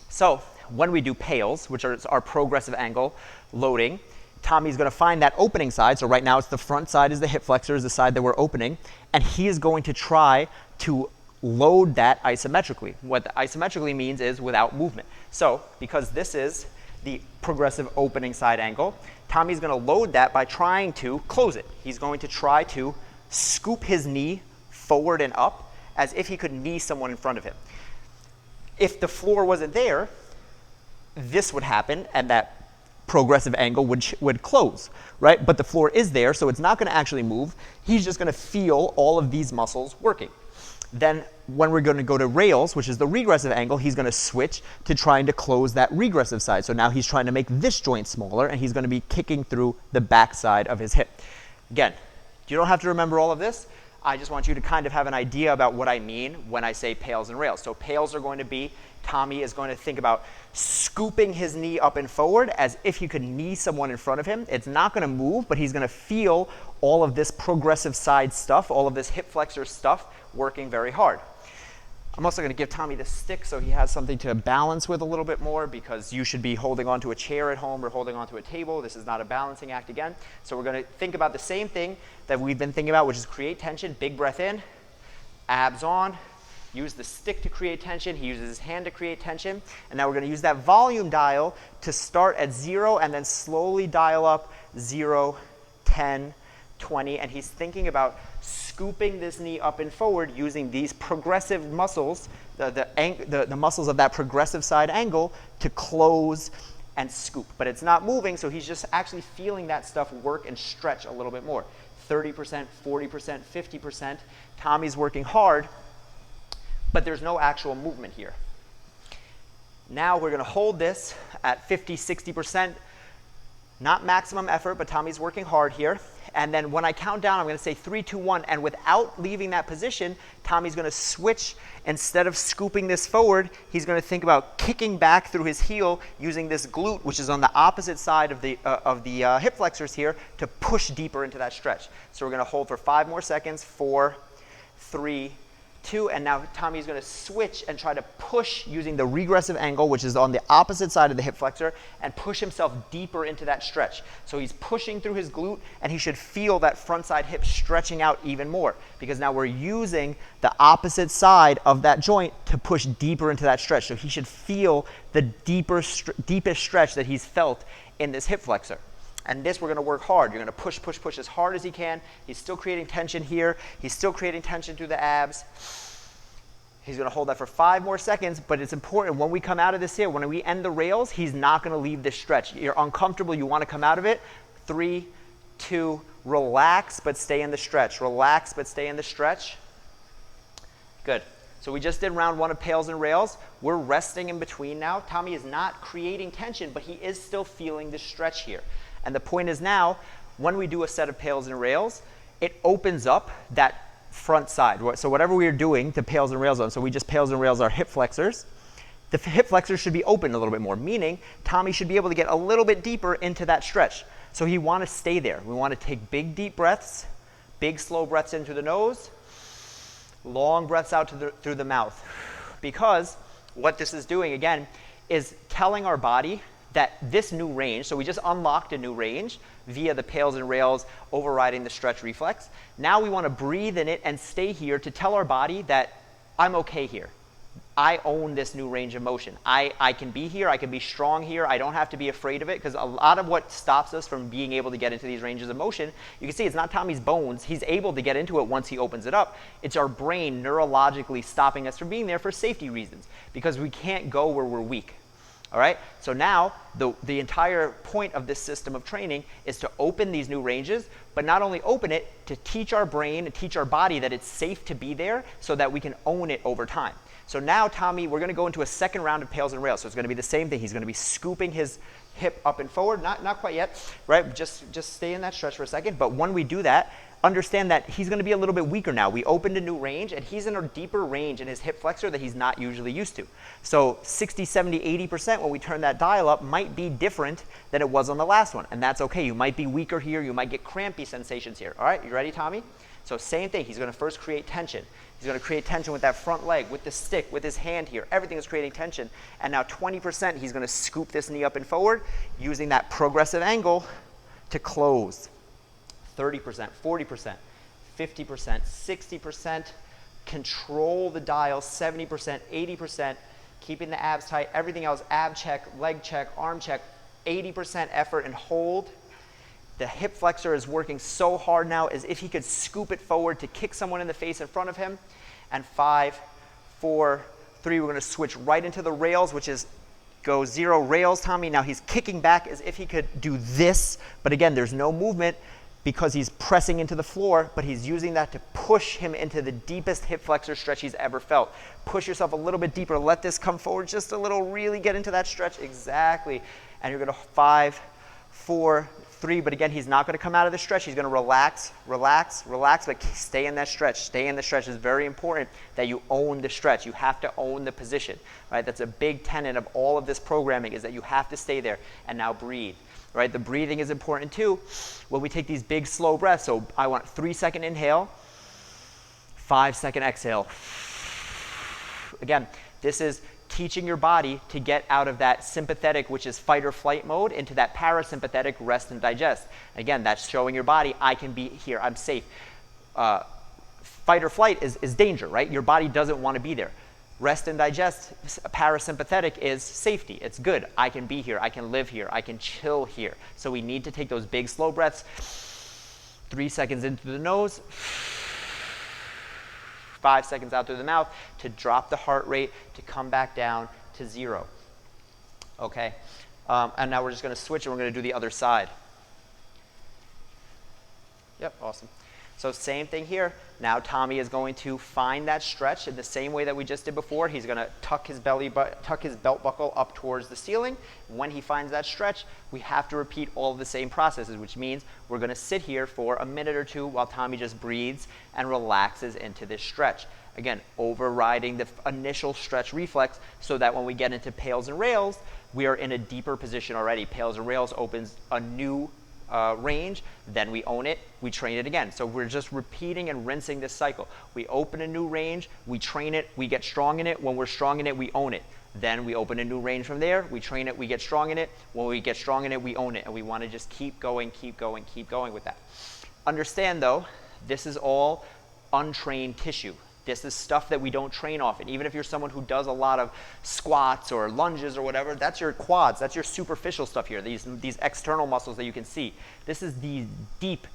So when we do pails, which are our progressive angle loading, Tommy's going to find that opening side. So right now it's the front side is the hip flexor, is the side that we're opening, and he is going to try to load that isometrically. What isometrically means is without movement. So because this is the progressive opening side angle, Tommy's going to load that by trying to close it. He's going to try to scoop his knee forward and up as if he could knee someone in front of him. If the floor wasn't there, this would happen and that progressive angle would close, right? But the floor is there, so it's not going to actually move. He's just going to feel all of these muscles working. Then when we're going to go to rails, which is the regressive angle, he's going to switch to trying to close that regressive side. So now he's trying to make this joint smaller, and he's going to be kicking through the back side of his hip. Again, you don't have to remember all of this. I just want you to kind of have an idea about what I mean when I say pails and rails. So pails are going to be, Tommy is going to think about scooping his knee up and forward as if he could knee someone in front of him. It's not going to move, but he's going to feel all of this progressive side stuff, all of this hip flexor stuff working very hard. I'm also going to give Tommy the stick so he has something to balance with a little bit more, because you should be holding onto a chair at home or holding onto a table. This is not a balancing act again. So we're going to think about the same thing that we've been thinking about, which is create tension, big breath in, abs on, use the stick to create tension. He uses his hand to create tension. And now we're going to use that volume dial to start at 0 and then slowly dial up 0, 10, 20. And he's thinking about scooping this knee up and forward using these progressive muscles, the muscles of that progressive side angle to close and scoop. But it's not moving, so he's just actually feeling that stuff work and stretch a little bit more. 30%, 40%, 50%. Tommy's working hard, but there's no actual movement here. Now we're going to hold this at 50, 60%. Not maximum effort, but Tommy's working hard here. And then when I count down, I'm going to say 3, 2, 1. And without leaving that position, Tommy's going to switch. Instead of scooping this forward, he's going to think about kicking back through his heel using this glute, which is on the opposite side of the hip flexors here, to push deeper into that stretch. So we're going to hold for 5 more seconds. 4, 3, 2, and now Tommy's going to switch and try to push using the regressive angle, which is on the opposite side of the hip flexor, and push himself deeper into that stretch. So he's pushing through his glute, and he should feel that front side hip stretching out even more, because now we're using the opposite side of that joint to push deeper into that stretch. So he should feel the deepest stretch that he's felt in this hip flexor. And this we're going to work hard. You're going to push, push, push as hard as he can. He's still creating tension here. He's still creating tension through the abs. He's going to hold that for 5 more seconds, but it's important when we come out of this here, when we end the rails, he's not going to leave this stretch. You're uncomfortable. You want to come out of it. 3, 2, relax, but stay in the stretch. Relax, but stay in the stretch. Good. So we just did round 1 of pails and rails. We're resting in between now. Tommy is not creating tension, but he is still feeling the stretch here. And the point is now, when we do a set of pails and rails, it opens up that front side. So whatever we are doing to pails and rails on, so we just pails and rails our hip flexors, the hip flexors should be open a little bit more, meaning Tommy should be able to get a little bit deeper into that stretch. So he want to stay there. We want to take big, deep breaths, big, slow breaths in through the nose, long breaths out through the mouth. Because what this is doing, again, is telling our body that this new range, so we just unlocked a new range via the pails and rails overriding the stretch reflex. Now we want to breathe in it and stay here to tell our body that I'm okay here. I own this new range of motion. I can be here, I can be strong here, I don't have to be afraid of it, because a lot of what stops us from being able to get into these ranges of motion, you can see it's not Tommy's bones, he's able to get into it once he opens it up. It's our brain neurologically stopping us from being there for safety reasons, because we can't go where we're weak. All right, so now the entire point of this system of training is to open these new ranges, but not only open it, to teach our brain and teach our body that it's safe to be there so that we can own it over time. So now Tommy, we're gonna go into a second round of pails and rails. So it's gonna be the same thing. He's gonna be scooping his hip up and forward, not quite yet, right? Just stay in that stretch for a second. But when we do that, understand that he's gonna be a little bit weaker now. We opened a new range and he's in a deeper range in his hip flexor that he's not usually used to. So 60, 70, 80% when we turn that dial up might be different than it was on the last one. And that's okay. You might be weaker here. You might get crampy sensations here. All right, you ready, Tommy? So same thing. He's gonna first create tension. He's going to create tension with that front leg, with the stick, with his hand here. Everything is creating tension. And now 20%, he's going to scoop this knee up and forward using that progressive angle to close. 30%, 40%, 50%, 60%. Control the dial, 70%, 80%. Keeping the abs tight. Everything else, ab check, leg check, arm check. 80% effort and hold. The hip flexor is working so hard now as if he could scoop it forward to kick someone in the face in front of him. And 5, 4, 3, we're going to switch right into the rails, which is go 0 rails, Tommy. Now he's kicking back as if he could do this. But again, there's no movement because he's pressing into the floor, but he's using that to push him into the deepest hip flexor stretch he's ever felt. Push yourself a little bit deeper. Let this come forward just a little. Really get into that stretch. Exactly. And you're going to 5, 4, 3, but again, he's not going to come out of the stretch. He's going to relax, relax, relax, but stay in that stretch. Stay in the stretch. It's very important that you own the stretch. You have to own the position, right? That's a big tenet of all of this programming, is that you have to stay there and now breathe, right? The breathing is important too. When we take these big, slow breaths, so I want 3-second inhale, 5-second exhale. Again, this is teaching your body to get out of that sympathetic, which is fight or flight mode, into that parasympathetic rest and digest. Again, that's showing your body, I can be here, I'm safe. Fight or flight is danger, right? Your body doesn't want to be there. Rest and digest, parasympathetic, is safety. It's good. I can be here, I can live here, I can chill here. So we need to take those big, slow breaths. 3 seconds in through the nose. 5 seconds out through the mouth to drop the heart rate, to come back down to 0. Okay? And now we're just going to switch and we're going to do the other side. Yep, awesome. So same thing here. Now Tommy is going to find that stretch in the same way that we just did before. He's going to tuck his belt buckle up towards the ceiling. When he finds that stretch, we have to repeat all of the same processes, which means we're going to sit here for a minute or two while Tommy just breathes and relaxes into this stretch. Again, overriding the initial stretch reflex so that when we get into pails and rails, we are in a deeper position already. Pails and rails opens a new range, then we own it, we train it again. So we're just repeating and rinsing this cycle. We open a new range, we train it, we get strong in it. When we're strong in it, we own it. Then we open a new range from there, we train it, we get strong in it. When we get strong in it, we own it. And we want to just keep going, keep going, keep going with that. Understand though, this is all untrained tissue. This is stuff that we don't train often. Even if you're someone who does a lot of squats or lunges or whatever, that's your quads, that's your superficial stuff here, these external muscles that you can see. This is the deep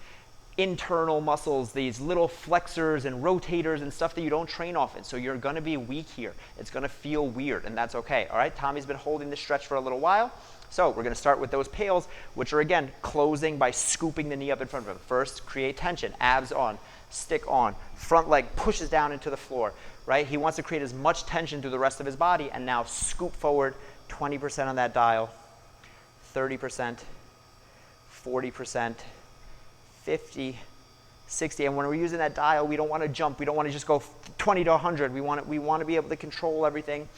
internal muscles, these little flexors and rotators and stuff that you don't train often. So you're going to be weak here. It's going to feel weird, and that's okay. All right, Tommy's been holding this stretch for a little while. So we're going to start with those pails, which are, again, closing by scooping the knee up in front of him. First, create tension, abs on, stick on, front leg pushes down into the floor, right? He wants to create as much tension through the rest of his body, and now scoop forward, 20% on that dial, 30%, 40%, 50, 60. And when we're using that dial, we don't want to jump. We don't want to just go 20 to 100. We want to be able to control everything.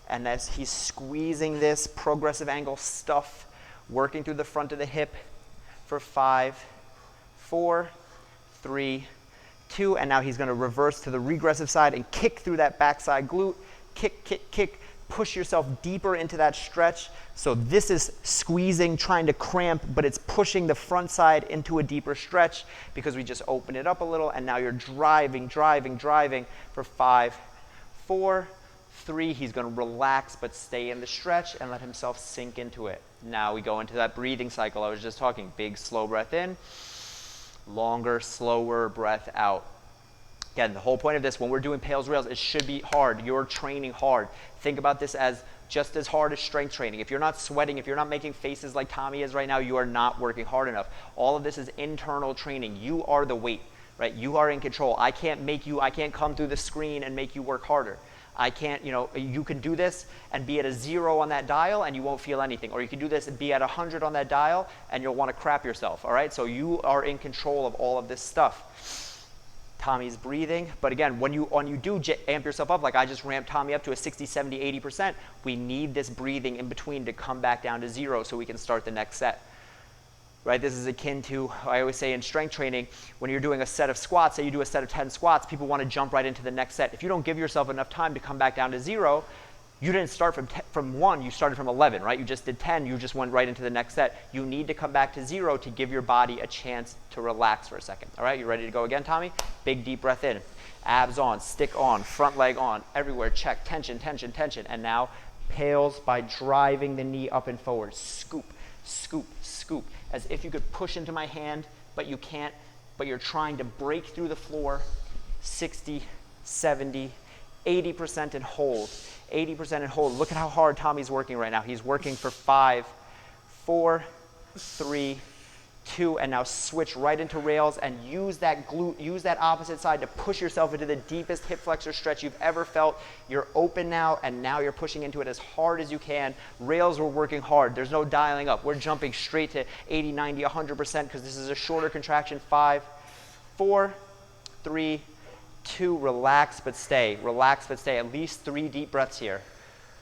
And as he's squeezing this progressive angle stuff, working through the front of the hip for 5, 4, 3, 2, and now he's going to reverse to the regressive side and kick through that backside glute. Kick, kick, kick. Push yourself deeper into that stretch. So this is squeezing, trying to cramp, but it's pushing the front side into a deeper stretch because we just opened it up a little, and now you're driving, driving, driving for 5, 4, 3. He's going to relax but stay in the stretch and let himself sink into it. Now we go into that breathing cycle I was just talking. Big, slow breath in. Longer, slower breath out. Again, the whole point of this, when we're doing pails, rails, it should be hard. You're training hard. Think about this as just as hard as strength training. If you're not sweating, if you're not making faces like Tommy is right now, you are not working hard enough. All of this is internal training. You are the weight, right? You are in control. I can't come through the screen and make you work harder. I can't, you can do this and be at a 0 on that dial and you won't feel anything. Or you can do this and be at 100 on that dial and you'll want to crap yourself, all right? So you are in control of all of this stuff. Tommy's breathing, but again, when you do amp yourself up, like I just ramped Tommy up to a 60, 70, 80%, we need this breathing in between to come back down to 0 so we can start the next set. Right? This is akin to, I always say in strength training, when you're doing a set of squats, say you do a set of 10 squats, people want to jump right into the next set. If you don't give yourself enough time to come back down to 0, you didn't start from 1, you started from 11, right? You just did 10, you just went right into the next set. You need to come back to 0 to give your body a chance to relax for a second. All right, you ready to go again, Tommy? Big deep breath in, abs on, stick on, front leg on, everywhere, check, tension, tension, tension. And now pails by driving the knee up and forward. Scoop, scoop, scoop, as if you could push into my hand, but you can't, but you're trying to break through the floor. 60, 70, 80% and hold. 80% and hold. Look at how hard Tommy's working right now. He's working for 5, 4, 3, 2, and now switch right into rails and use that glute, use that opposite side to push yourself into the deepest hip flexor stretch you've ever felt. You're open now, and now you're pushing into it as hard as you can. Rails, we're working hard. There's no dialing up. We're jumping straight to 80, 90, 100% because this is a shorter contraction. 5, 4, 3, 2, relax but stay. Relax but stay. At least 3 deep breaths here.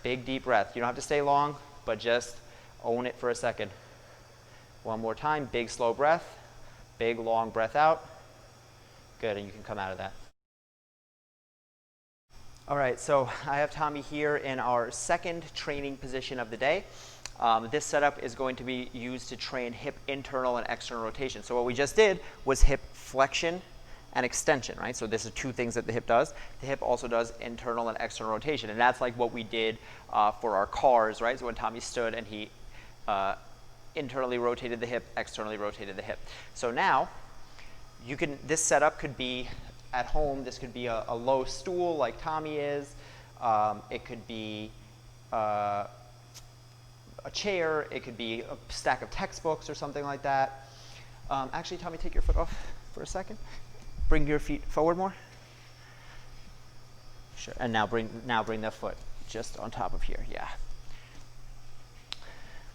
Big deep breath. You don't have to stay long, but just own it for a second. One more time. Big slow breath. Big long breath out. Good, and you can come out of that. All right, so I have Tommy here in our second training position of the day. This setup is going to be used to train hip internal and external rotation. So what we just did was hip flexion and extension, right? So this is 2 things that the hip does. The hip also does internal and external rotation, and that's like what we did for our cars, right? So when Tommy stood and he internally rotated the hip, externally rotated the hip. So now, this setup could be at home. This could be a low stool like Tommy is. It could be a chair. It could be a stack of textbooks or something like that. Actually, Tommy, take your foot off for a second. Bring your feet forward more. Sure. And now bring the foot just on top of here. Yeah.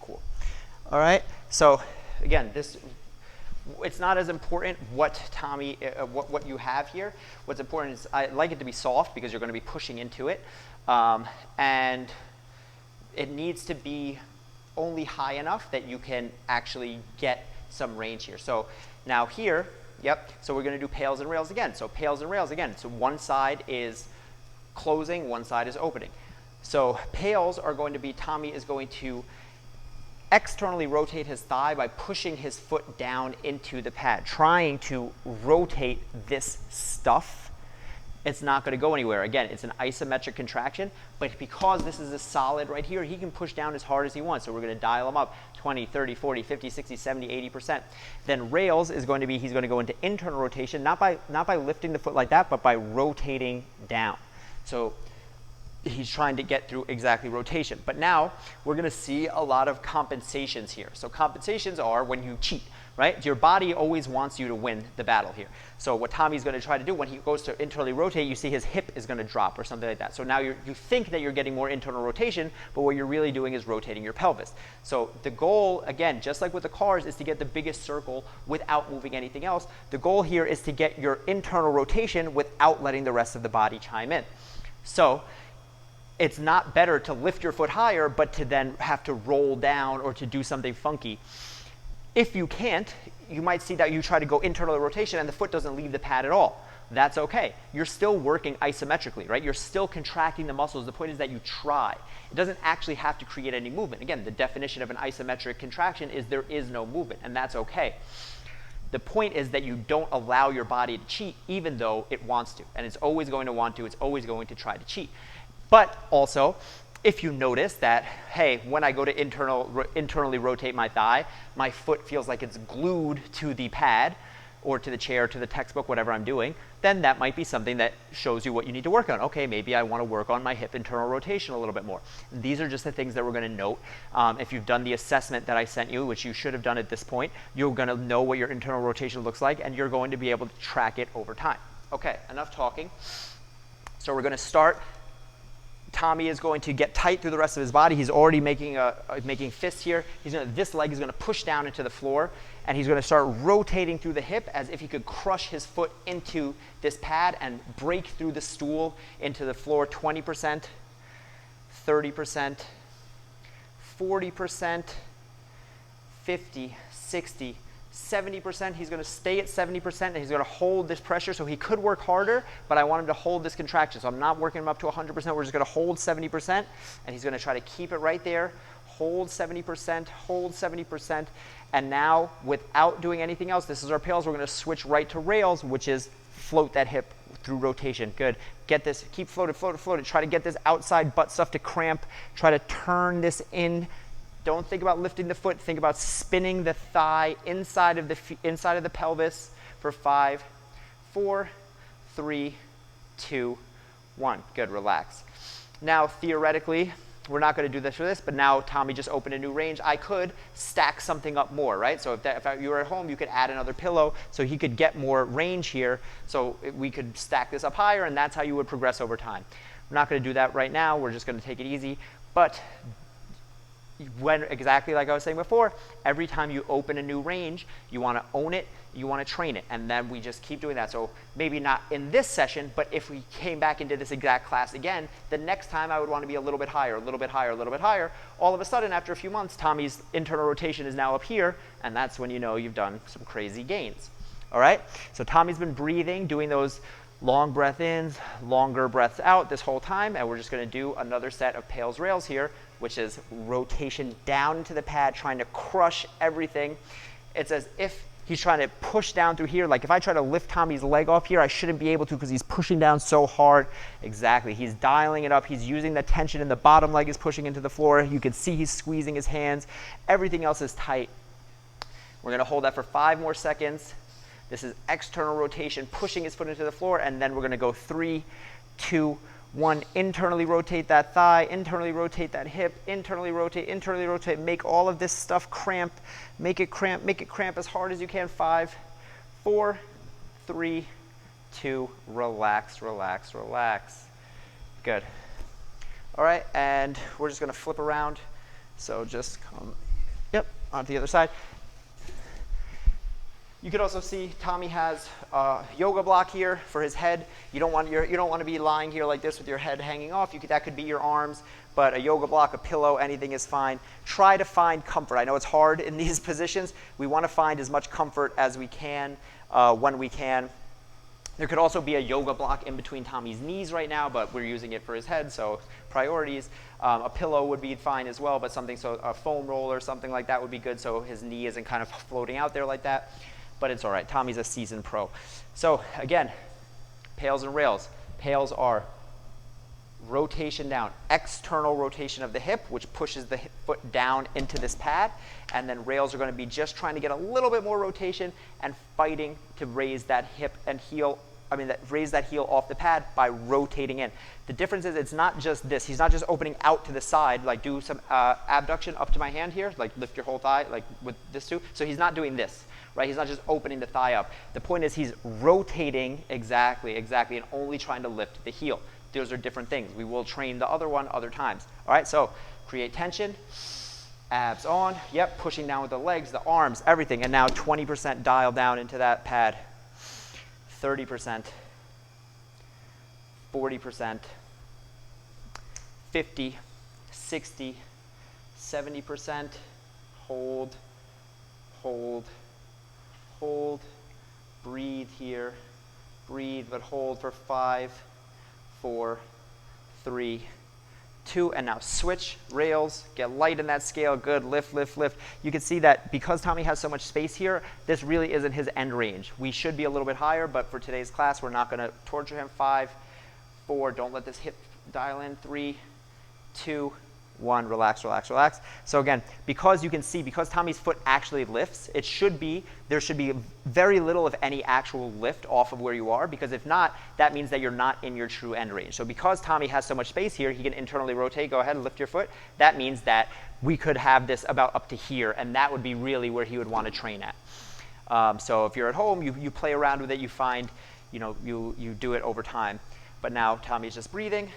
Cool. All right. So again, it's not as important what Tommy what you have here. What's important is I like it to be soft because you're going to be pushing into it, and it needs to be only high enough that you can actually get some range here. So now here. Yep, so we're going to do pails and rails again. So pails and rails again. So one side is closing, one side is opening. So pails are going to be, Tommy is going to externally rotate his thigh by pushing his foot down into the pad, trying to rotate this stuff. It's not going to go anywhere. Again, it's an isometric contraction, but because this is a solid right here, he can push down as hard as he wants. So we're going to dial him up 20, 30, 40, 50, 60, 70, 80%. Then rails is going to be, he's going to go into internal rotation, not by lifting the foot like that, but by rotating down. So he's trying to get through exactly rotation. But now we're going to see a lot of compensations here. So compensations are when you cheat, right? Your body always wants you to win the battle here. So what Tommy's going to try to do when he goes to internally rotate, you see his hip is going to drop or something like that. So now you think that you're getting more internal rotation, but what you're really doing is rotating your pelvis. So the goal, again, just like with the cars, is to get the biggest circle without moving anything else. The goal here is to get your internal rotation without letting the rest of the body chime in. So it's not better to lift your foot higher, but to then have to roll down or to do something funky. If you can't, you might see that you try to go internal rotation and the foot doesn't leave the pad at all. That's okay. You're still working isometrically, right? You're still contracting the muscles. The point is that you try. It doesn't actually have to create any movement. Again, the definition of an isometric contraction is there is no movement, and that's okay. The point is that you don't allow your body to cheat even though it wants to, and it's always going to want to, it's always going to try to cheat. But also, if you notice that, hey, when I go to internally rotate my thigh, my foot feels like it's glued to the pad or to the chair, to the textbook, whatever I'm doing, then that might be something that shows you what you need to work on. Okay, maybe I want to work on my hip internal rotation a little bit more. These are just the things that we're going to note. If you've done the assessment that I sent you, which you should have done at this point, you're going to know what your internal rotation looks like, and you're going to be able to track it over time. Okay, enough talking. So we're going to start. Tommy is going to get tight through the rest of his body. He's already making fists here. This leg is going to push down into the floor, and he's going to start rotating through the hip as if he could crush his foot into this pad and break through the stool into the floor. 20%, 30%, 40%, 50, 60, 70%. He's going to stay at 70%, and he's going to hold this pressure. So he could work harder, but I want him to hold this contraction. So I'm not working him up to 100%. We're just going to hold 70%, and he's going to try to keep it right there. Hold 70%, hold 70%. And now, without doing anything else, this is our pails. We're going to switch right to rails, which is float that hip through rotation. Good. Get this. Keep floated, floated, floated. Try to get this outside butt stuff to cramp. Try to turn this in. Don't think about lifting the foot. Think about spinning the thigh inside of the pelvis for 5, 4, 3, 2, 1. Good. Relax. Now, theoretically, we're not going to do this for this, but now Tommy just opened a new range. I could stack something up more, right? So if you were at home, you could add another pillow so he could get more range here. So we could stack this up higher, and that's how you would progress over time. We're not going to do that right now. We're just going to take it easy. But when, exactly like I was saying before, every time you open a new range, you want to own it, you want to train it, and then we just keep doing that. So maybe not in this session, but if we came back into this exact class again, the next time I would want to be a little bit higher, a little bit higher, a little bit higher. All of a sudden, after a few months, Tommy's internal rotation is now up here, and that's when you know you've done some crazy gains. All right? So Tommy's been breathing, doing those long breath ins, longer breaths out this whole time, and we're just going to do another set of pails rails here, which is rotation down into the pad, trying to crush everything. It's as if he's trying to push down through here. Like if I try to lift Tommy's leg off here, I shouldn't be able to because he's pushing down so hard. Exactly. He's dialing it up. He's using the tension in the bottom leg is pushing into the floor. You can see he's squeezing his hands. Everything else is tight. We're going to hold that for 5 more seconds. This is external rotation, pushing his foot into the floor, and then we're going to go 3, 2, 1. Internally rotate that thigh, internally rotate that hip, internally rotate, make all of this stuff cramp, make it cramp as hard as you can. 5, 4, 3, 2, relax, relax, relax. Good. All right, and we're just going to flip around. So just come, onto the other side. You could also see Tommy has a yoga block here for his head. You don't want to be lying here like this with your head hanging off. That could be your arms, but a yoga block, a pillow, anything is fine. Try to find comfort. I know it's hard in these positions. We want to find as much comfort as we can when we can. There could also be a yoga block in between Tommy's knees right now, but we're using it for his head, so priorities. A pillow would be fine as well, but a foam roll or something like that would be good so his knee isn't kind of floating out there like that. But it's all right. Tommy's a seasoned pro. So again, pails and rails. Pails are rotation down, external rotation of the hip, which pushes the foot down into this pad. And then rails are going to be just trying to get a little bit more rotation and fighting to raise that hip and heel. Raise that heel off the pad by rotating in. The difference is it's not just this. He's not just opening out to the side, like do some abduction up to my hand here, like lift your whole thigh, like with this too. So he's not doing this. right? He's not just opening the thigh up. The point is he's rotating exactly, and only trying to lift the heel. Those are different things. We will train the other one other times. All right, so create tension, abs on, yep, pushing down with the legs, the arms, everything. And now 20% dial down into that pad, 30%, 40%, 50, 60, 70%, hold, hold, hold, breathe here, breathe, but hold for 5, 4, 3, 2, and now switch, rails, get light in that scale, good, lift, lift, lift. You can see that because Tommy has so much space here, this really isn't his end range. We should be a little bit higher, but for today's class, we're not gonna torture him. 5, 4, don't let this hip dial in, 3, 2, 1, relax, relax, relax. So again, because you can see, because Tommy's foot actually lifts, there should be very little of any actual lift off of where you are, because if not, that means that you're not in your true end range. So because Tommy has so much space here, he can internally rotate, go ahead and lift your foot. That means that we could have this about up to here, and that would be really where he would want to train at. So if you're at home, you play around with it, you find, you do it over time. But now Tommy's just breathing.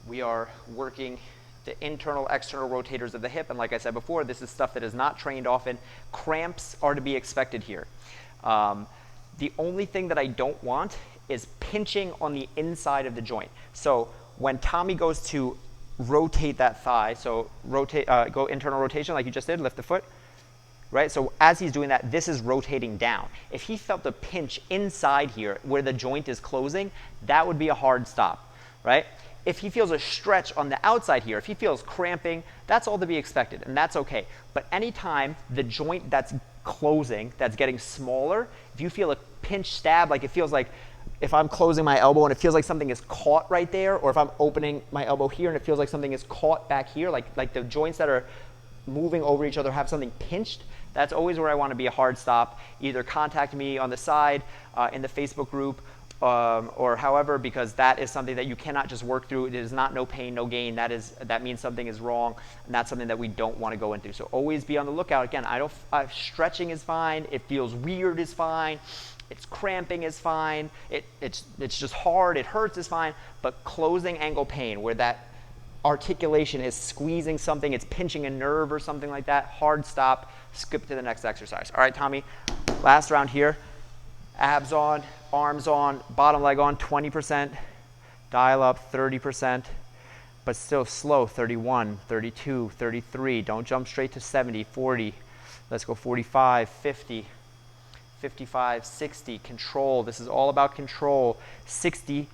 We are working the internal, external rotators of the hip. And like I said before, this is stuff that is not trained often. Cramps are to be expected here. The only thing that I don't want is pinching on the inside of the joint. So when Tommy goes to rotate that thigh, so rotate, go internal rotation like you just did, lift the foot, right? So as he's doing that, this is rotating down. If he felt a pinch inside here where the joint is closing, that would be a hard stop, right? If he feels a stretch on the outside here, if he feels cramping, that's all to be expected, and that's okay. But anytime the joint that's closing, that's getting smaller, if you feel a pinch stab, like it feels like if I'm closing my elbow and it feels like something is caught right there, or if I'm opening my elbow here and it feels like something is caught back here, like the joints that are moving over each other have something pinched, that's always where I want to be a hard stop. Either contact me on the side in the Facebook group, or however, because that is something that you cannot just work through. It is not no pain, no gain. That means something is wrong, and that's something that we don't want to go into. So always be on the lookout. Again, stretching is fine. It feels weird is fine. It's cramping is fine. It's just hard. It hurts is fine. But closing angle pain, where that articulation is squeezing something, it's pinching a nerve or something like that, hard stop. Skip to the next exercise. All right, Tommy, last round here. Abs on, arms on, bottom leg on, 20%, dial up 30%, but still slow, 31, 32, 33, don't jump straight to 70, 40, let's go 45, 50, 55, 60, control, this is all about control, 60%,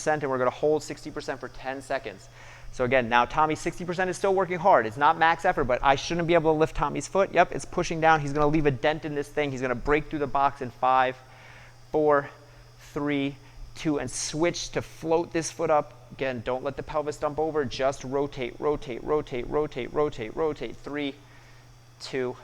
and we're gonna hold 60% for 10 seconds. So again, now Tommy, 60% is still working hard. It's not max effort, but I shouldn't be able to lift Tommy's foot. Yep, it's pushing down. He's gonna leave a dent in this thing. He's gonna break through the box in 5, 4, 3, 2, and switch to float this foot up. Again, don't let the pelvis dump over. Just rotate, rotate, rotate, rotate, rotate, rotate. 3, 2,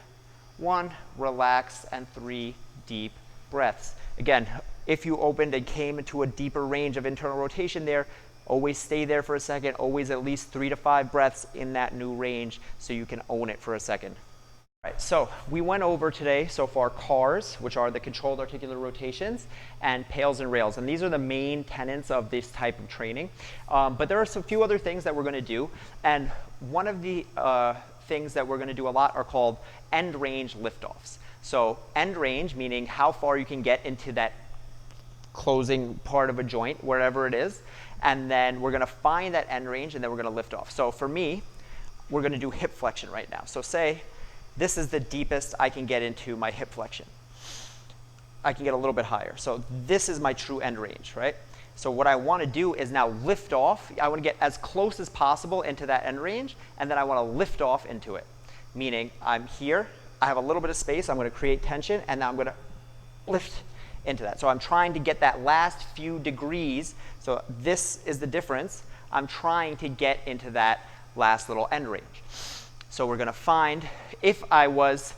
1. Relax, and 3 deep breaths. Again, if you opened and came into a deeper range of internal rotation there, always stay there for a second. Always at least 3 to 5 breaths in that new range so you can own it for a second. All right, so we went over today so far CARs, which are the controlled articular rotations, and pails and rails. And these are the main tenets of this type of training. But there are a few other things that we're going to do. And one of the things that we're going to do a lot are called end range liftoffs. So end range, meaning how far you can get into that closing part of a joint, wherever it is. And then we're going to find that end range, and then we're going to lift off. So for me, we're going to do hip flexion right now. So say this is the deepest I can get into my hip flexion. I can get a little bit higher. So this is my true end range, right? So what I want to do is now lift off. I want to get as close as possible into that end range, and then I want to lift off into it. Meaning I'm here, I have a little bit of space, I'm going to create tension, and now I'm going to lift into that. So I'm trying to get that last few degrees. So this is the difference. I'm trying to get into that last little end range. So we're going to find, if I was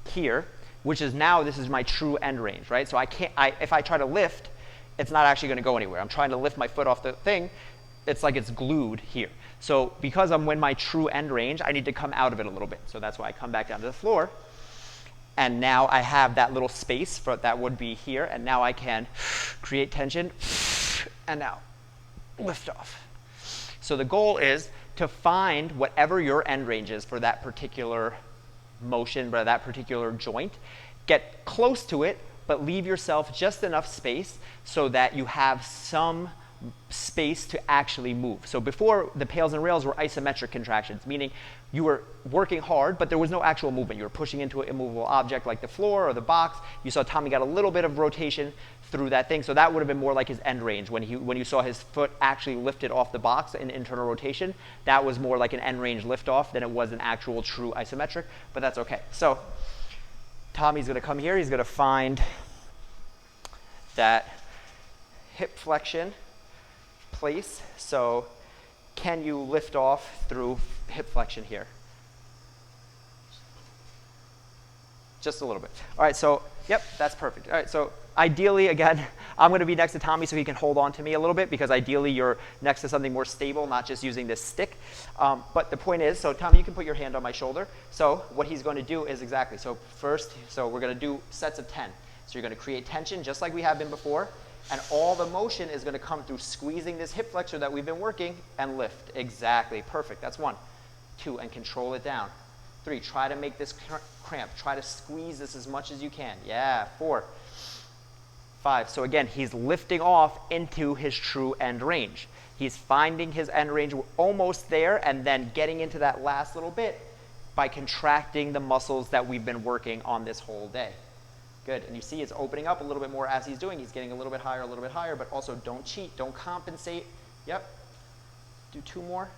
here, which is now, this is my true end range, right? So I can't, if I try to lift, it's not actually going to go anywhere. I'm trying to lift my foot off the thing. it's like it's glued here. So because I'm in my true end range, I need to come out of it a little bit. So that's why I come back down to the floor. And now I have that little space for that would be here. And now I can create tension and now lift off. So the goal is to find whatever your end range is for that particular motion, for that particular joint. Get close to it, but leave yourself just enough space so that you have some space to actually move. So before, the pails and rails were isometric contractions, meaning you were working hard, but there was no actual movement. You were pushing into an immovable object like the floor or the box. You saw Tommy got a little bit of rotation through that thing. So that would have been more like his end range. When you saw his foot actually lifted off the box in internal rotation, that was more like an end range liftoff than it was an actual true isometric, but that's okay. So Tommy's going to come here. He's going to find that hip flexion place. So can you lift off through hip flexion here? Just a little bit. All right, so yep, that's perfect. All right, so ideally, again, I'm going to be next to Tommy so he can hold on to me a little bit, because ideally you're next to something more stable, not just using this stick. But the point is, so Tommy, you can put your hand on my shoulder. So what he's going to do is exactly, so first, so we're going to do sets of 10. So you're going to create tension just like we have been before, and all the motion is going to come through squeezing this hip flexor that we've been working and lift. Exactly, perfect. That's 1. 2, and control it down. 3, try to make this cramp. Try to squeeze this as much as you can. Yeah, 4. 5. So again, he's lifting off into his true end range. He's finding his end range. We're almost there, and then getting into that last little bit by contracting the muscles that we've been working on this whole day. Good. And you see it's opening up a little bit more as he's doing. He's getting a little bit higher, but also don't cheat. Don't compensate. Yep. Do 2 more.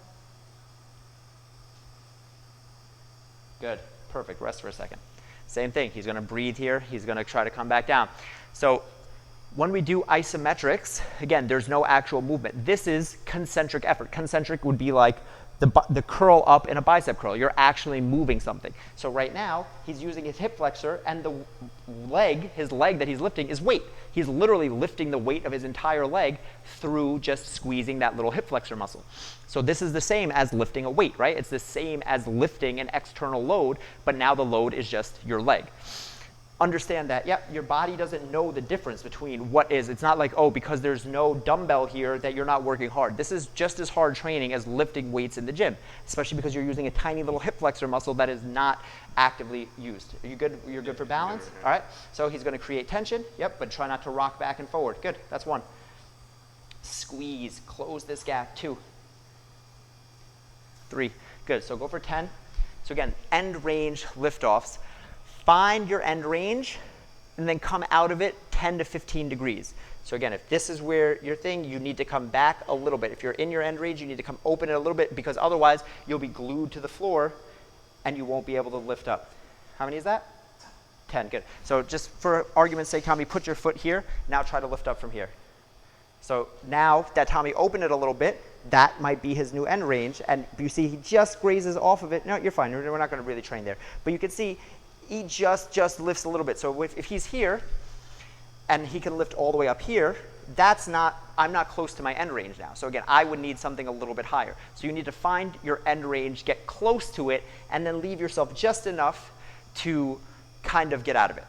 Good. Perfect. Rest for a second. Same thing. He's going to breathe here. He's going to try to come back down. So when we do isometrics, again, there's no actual movement. This is concentric effort. Concentric would be like the curl up in a bicep curl. You're actually moving something. So right now, he's using his hip flexor, and the leg, his leg that he's lifting, is weight. He's literally lifting the weight of his entire leg through just squeezing that little hip flexor muscle. So this is the same as lifting a weight, right? It's the same as lifting an external load, but now the load is just your leg. Understand that, yep, your body doesn't know the difference between what is. It's not like, oh, because there's no dumbbell here that you're not working hard. This is just as hard training as lifting weights in the gym, especially because you're using a tiny little hip flexor muscle that is not actively used. Are you good? You're good for balance? All right. So he's going to create tension. Yep, but try not to rock back and forward. Good. That's 1. Squeeze. Close this gap. 2. 3. Good. So go for 10. So again, end range liftoffs. Find your end range and then come out of it 10 to 15 degrees. So again, if this is where your thing, you need to come back a little bit. If you're in your end range, you need to come open it a little bit, because otherwise you'll be glued to the floor and you won't be able to lift up. How many is that? 10, good. So just for argument's sake, Tommy, put your foot here. Now try to lift up from here. So now that Tommy opened it a little bit, that might be his new end range. And you see he just grazes off of it. No, you're fine. We're not going to really train there. But you can see he just lifts a little bit. So if he's here and he can lift all the way up here, I'm not close to my end range now. So again, I would need something a little bit higher. So you need to find your end range, get close to it, and then leave yourself just enough to kind of get out of it.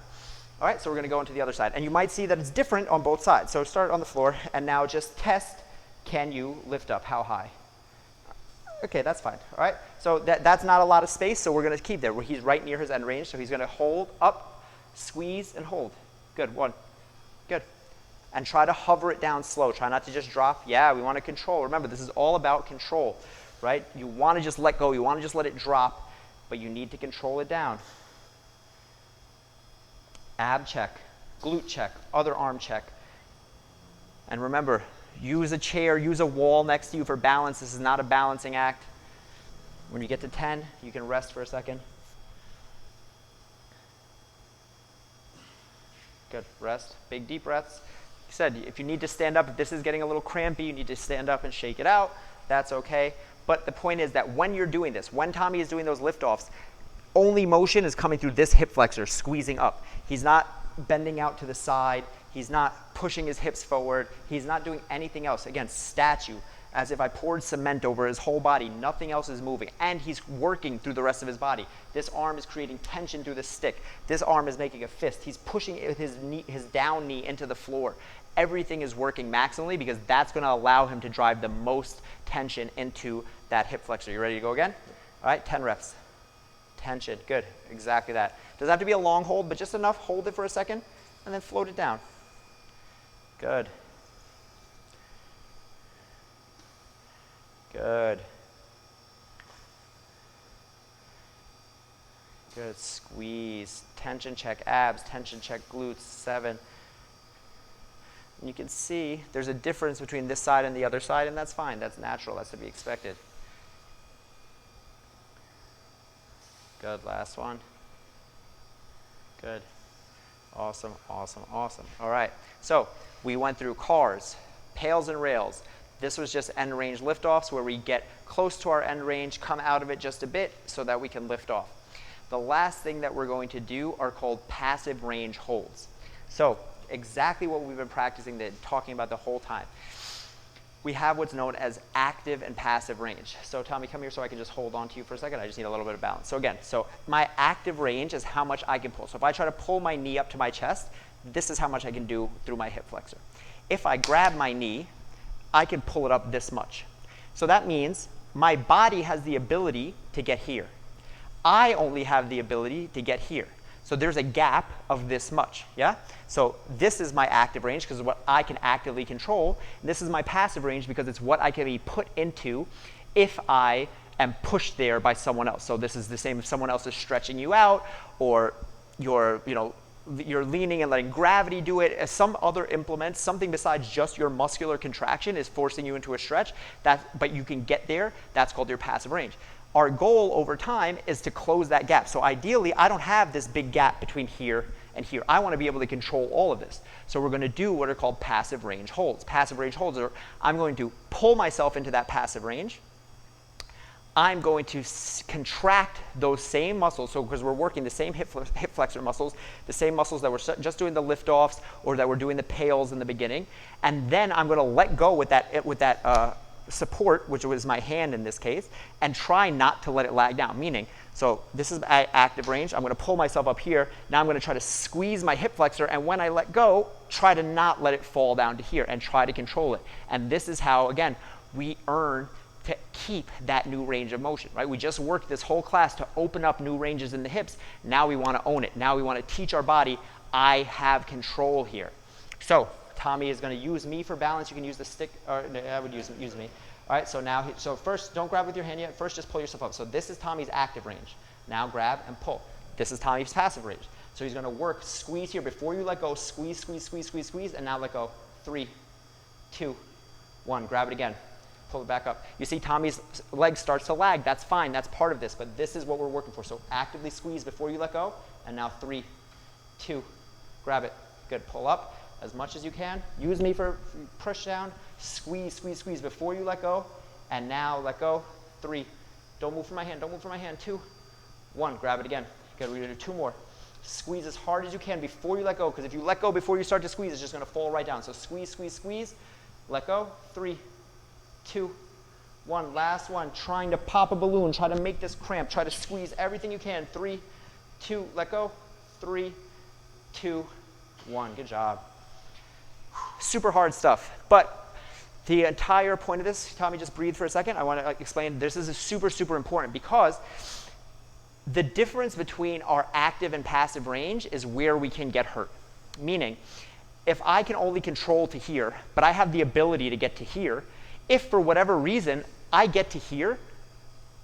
All right, so we're going to go into the other side. And you might see that it's different on both sides. So start on the floor, and now just test, can you lift up? How high? Okay, that's fine. All right, so that's not a lot of space, so we're going to keep there. He's right near his end range, so he's going to hold up, squeeze, and hold. Good. 1. Good. And try to hover it down slow. Try not to just drop. Yeah, we want to control. Remember, this is all about control, right? You want to just let go. You want to just let it drop, but you need to control it down. Ab check, glute check, other arm check. And remember, use a chair, use a wall next to you for balance. This is not a balancing act. When you get to 10, you can rest for a second. Good, rest, big deep breaths. Like I said, if you need to stand up, if this is getting a little crampy, you need to stand up and shake it out. That's okay. But the point is that when you're doing this, when Tommy is doing those liftoffs, only motion is coming through this hip flexor, squeezing up. He's not bending out to the side. He's not pushing his hips forward. He's not doing anything else. Again, statue. as if I poured cement over his whole body. Nothing else is moving. And he's working through the rest of his body. This arm is creating tension through the stick. This arm is making a fist. He's pushing it with his down knee into the floor. Everything is working maximally because that's going to allow him to drive the most tension into that hip flexor. You ready to go again? All right, 10 reps. Tension, good, exactly that. Doesn't have to be a long hold, but just enough. Hold it for a second and then float it down. Good. Good. Good, squeeze. Tension check abs, tension check glutes, 7. And you can see there's a difference between this side and the other side, and that's fine. That's natural. That's to be expected. Good. Last one. Good. Awesome, awesome, awesome. All right. So we went through cars, pails and rails. This was just end range liftoffs where we get close to our end range, come out of it just a bit so that we can lift off. The last thing that we're going to do are called passive range holds. So exactly what we've been practicing, talking about the whole time. We have what's known as active and passive range. So Tommy, come here so I can just hold on to you for a second. I just need a little bit of balance. So again, my active range is how much I can pull. So if I try to pull my knee up to my chest, this is how much I can do through my hip flexor. If I grab my knee, I can pull it up this much. So that means my body has the ability to get here. I only have the ability to get here. So there's a gap of this much, yeah? So this is my active range because it's what I can actively control. And this is my passive range because it's what I can be put into if I am pushed there by someone else. So this is the same if someone else is stretching you out or you're leaning and letting gravity do it. As some other implements, something besides just your muscular contraction is forcing you into a stretch, but you can get there, that's called your passive range. Our goal over time is to close that gap. So ideally, I don't have this big gap between here and here. I want to be able to control all of this. So we're going to do what are called passive range holds. Passive range holds are, I'm going to pull myself into that passive range. I'm going to contract those same muscles, so because we're working the same hip flexor muscles, the same muscles that were just doing the lift-offs or that were doing the pails in the beginning, and then I'm going to let go with that support, which was my hand in this case, and try not to let it lag down. Meaning, so this is active range. I'm going to pull myself up here. Now I'm going to try to squeeze my hip flexor, and when I let go, try to not let it fall down to here and try to control it. And this is how, again, we earn to keep that new range of motion, right? We just worked this whole class to open up new ranges in the hips. Now we want to own it. Now we want to teach our body, I have control here. So Tommy is going to use me for balance. You can use the stick, or no, I would use me. All right, so now, so first, don't grab with your hand yet. First, just pull yourself up. So this is Tommy's active range. Now grab and pull. This is Tommy's passive range. So he's going to work, squeeze here. Before you let go, squeeze, squeeze, squeeze, squeeze, squeeze, and now let go. 3, 2, 1. Grab it again. Pull it back up. You see Tommy's leg starts to lag. That's fine. That's part of this, but this is what we're working for. So actively squeeze before you let go, and now 3, 2, grab it. Good. Pull up as much as you can. Use me for push down. Squeeze, squeeze, squeeze before you let go. And now let go. 3. Don't move from my hand. Don't move from my hand. 2, 1. Grab it again. Good. We're going to do 2 more. Squeeze as hard as you can before you let go, because if you let go before you start to squeeze, it's just going to fall right down. So squeeze, squeeze, squeeze. Let go. 3, 2, 1. Last one. Trying to pop a balloon. Try to make this cramp. Try to squeeze everything you can. 3, 2. Let go. 3, 2, 1. Good job. Super hard stuff. But the entire point of this, Tommy, just breathe for a second. I want to explain this is super, super important because the difference between our active and passive range is where we can get hurt. Meaning, if I can only control to here, but I have the ability to get to here, if for whatever reason I get to here,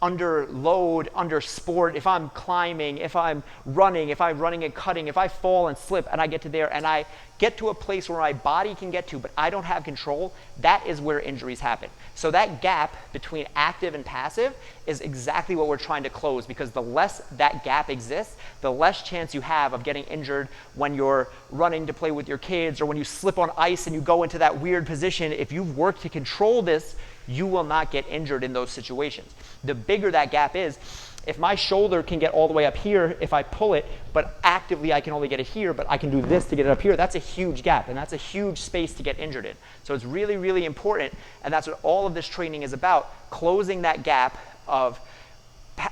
under load, under sport, if I'm climbing, if I'm running and cutting, if I fall and slip and I get to there and I get to a place where my body can get to, but I don't have control, that is where injuries happen. So that gap between active and passive is exactly what we're trying to close, because the less that gap exists, the less chance you have of getting injured when you're running to play with your kids or when you slip on ice and you go into that weird position. If you've worked to control this, you will not get injured in those situations. The bigger that gap is, if my shoulder can get all the way up here if I pull it, but actively I can only get it here, but I can do this to get it up here, that's a huge gap, and that's a huge space to get injured in. So it's really, really important, and that's what all of this training is about, closing that gap of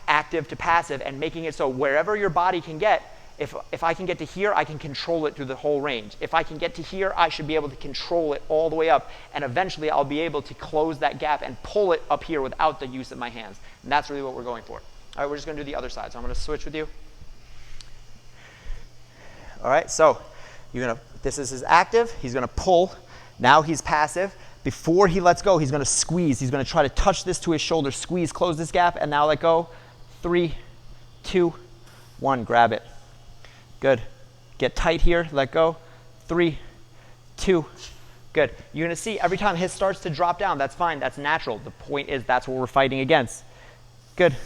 active to passive and making it so wherever your body can get, if I can get to here, I can control it through the whole range. If I can get to here, I should be able to control it all the way up, and eventually I'll be able to close that gap and pull it up here without the use of my hands. And that's really what we're going for. All right, we're just going to do the other side. So I'm going to switch with you. All right, so this is his active. He's going to pull. Now he's passive. Before he lets go, he's going to squeeze. He's going to try to touch this to his shoulder, squeeze, close this gap, and now let go. 3, 2, 1, grab it. Good. Get tight here, let go. 3, 2, good. You're going to see every time his starts to drop down, that's fine, that's natural. The point is that's what we're fighting against. Good.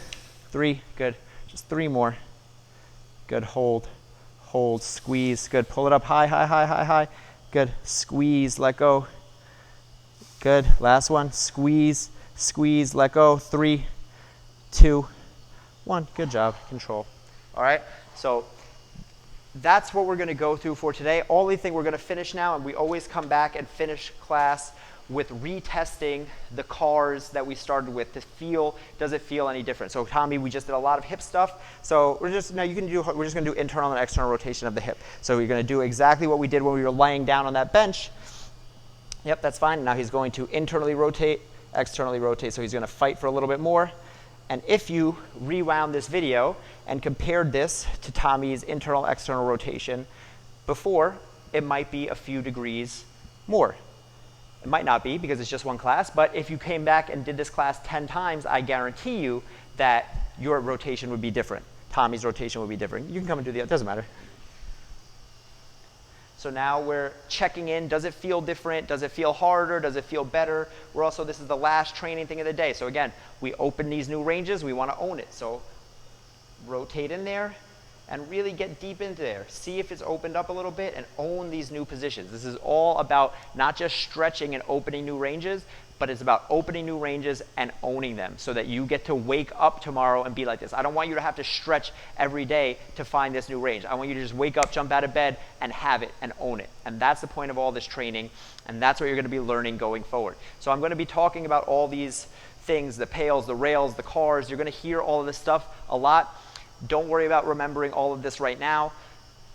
3, good. Just 3 more. Good, hold, squeeze. Good, pull it up high, high, high, high, high. Good, squeeze, let go. Good, last one, squeeze, squeeze, let go. 3, 2, 1, good job, control. All right, so that's what we're going to go through for today. Only thing we're going to finish now, and we always come back and finish class with retesting the cars that we started with to feel, does it feel any different? So Tommy, we just did a lot of hip stuff. So we're just going to do internal and external rotation of the hip. So we're going to do exactly what we did when we were laying down on that bench. Yep, that's fine. Now he's going to internally rotate, externally rotate. So he's going to fight for a little bit more. And if you rewound this video and compared this to Tommy's internal external rotation before, it might be a few degrees more. It might not be because it's just one class, but if you came back and did this class 10 times, I guarantee you that your rotation would be different. Tommy's rotation would be different. You can come and do the other, doesn't matter. So now we're checking in. Does it feel different? Does it feel harder? Does it feel better? This is the last training thing of the day. So again, we open these new ranges. We want to own it. So rotate in there and really get deep into there. See if it's opened up a little bit and own these new positions. This is all about not just stretching and opening new ranges, but it's about opening new ranges and owning them so that you get to wake up tomorrow and be like this. I don't want you to have to stretch every day to find this new range. I want you to just wake up, jump out of bed, and have it and own it. And that's the point of all this training, and that's what you're going to be learning going forward. So I'm going to be talking about all these things, the pails, the rails, the cars. You're going to hear all of this stuff a lot. Don't worry about remembering all of this right now.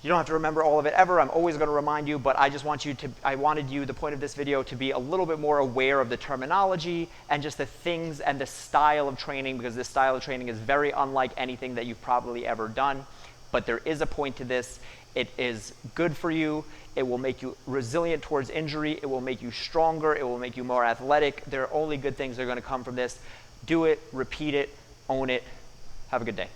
You don't have to remember all of it ever. I'm always going to remind you, but I wanted you, the point of this video, to be a little bit more aware of the terminology and just the things and the style of training, because this style of training is very unlike anything that you've probably ever done. But there is a point to this. It is good for you. It will make you resilient towards injury. It will make you stronger. It will make you more athletic. There are only good things that are going to come from this. Do it, repeat it, own it. Have a good day.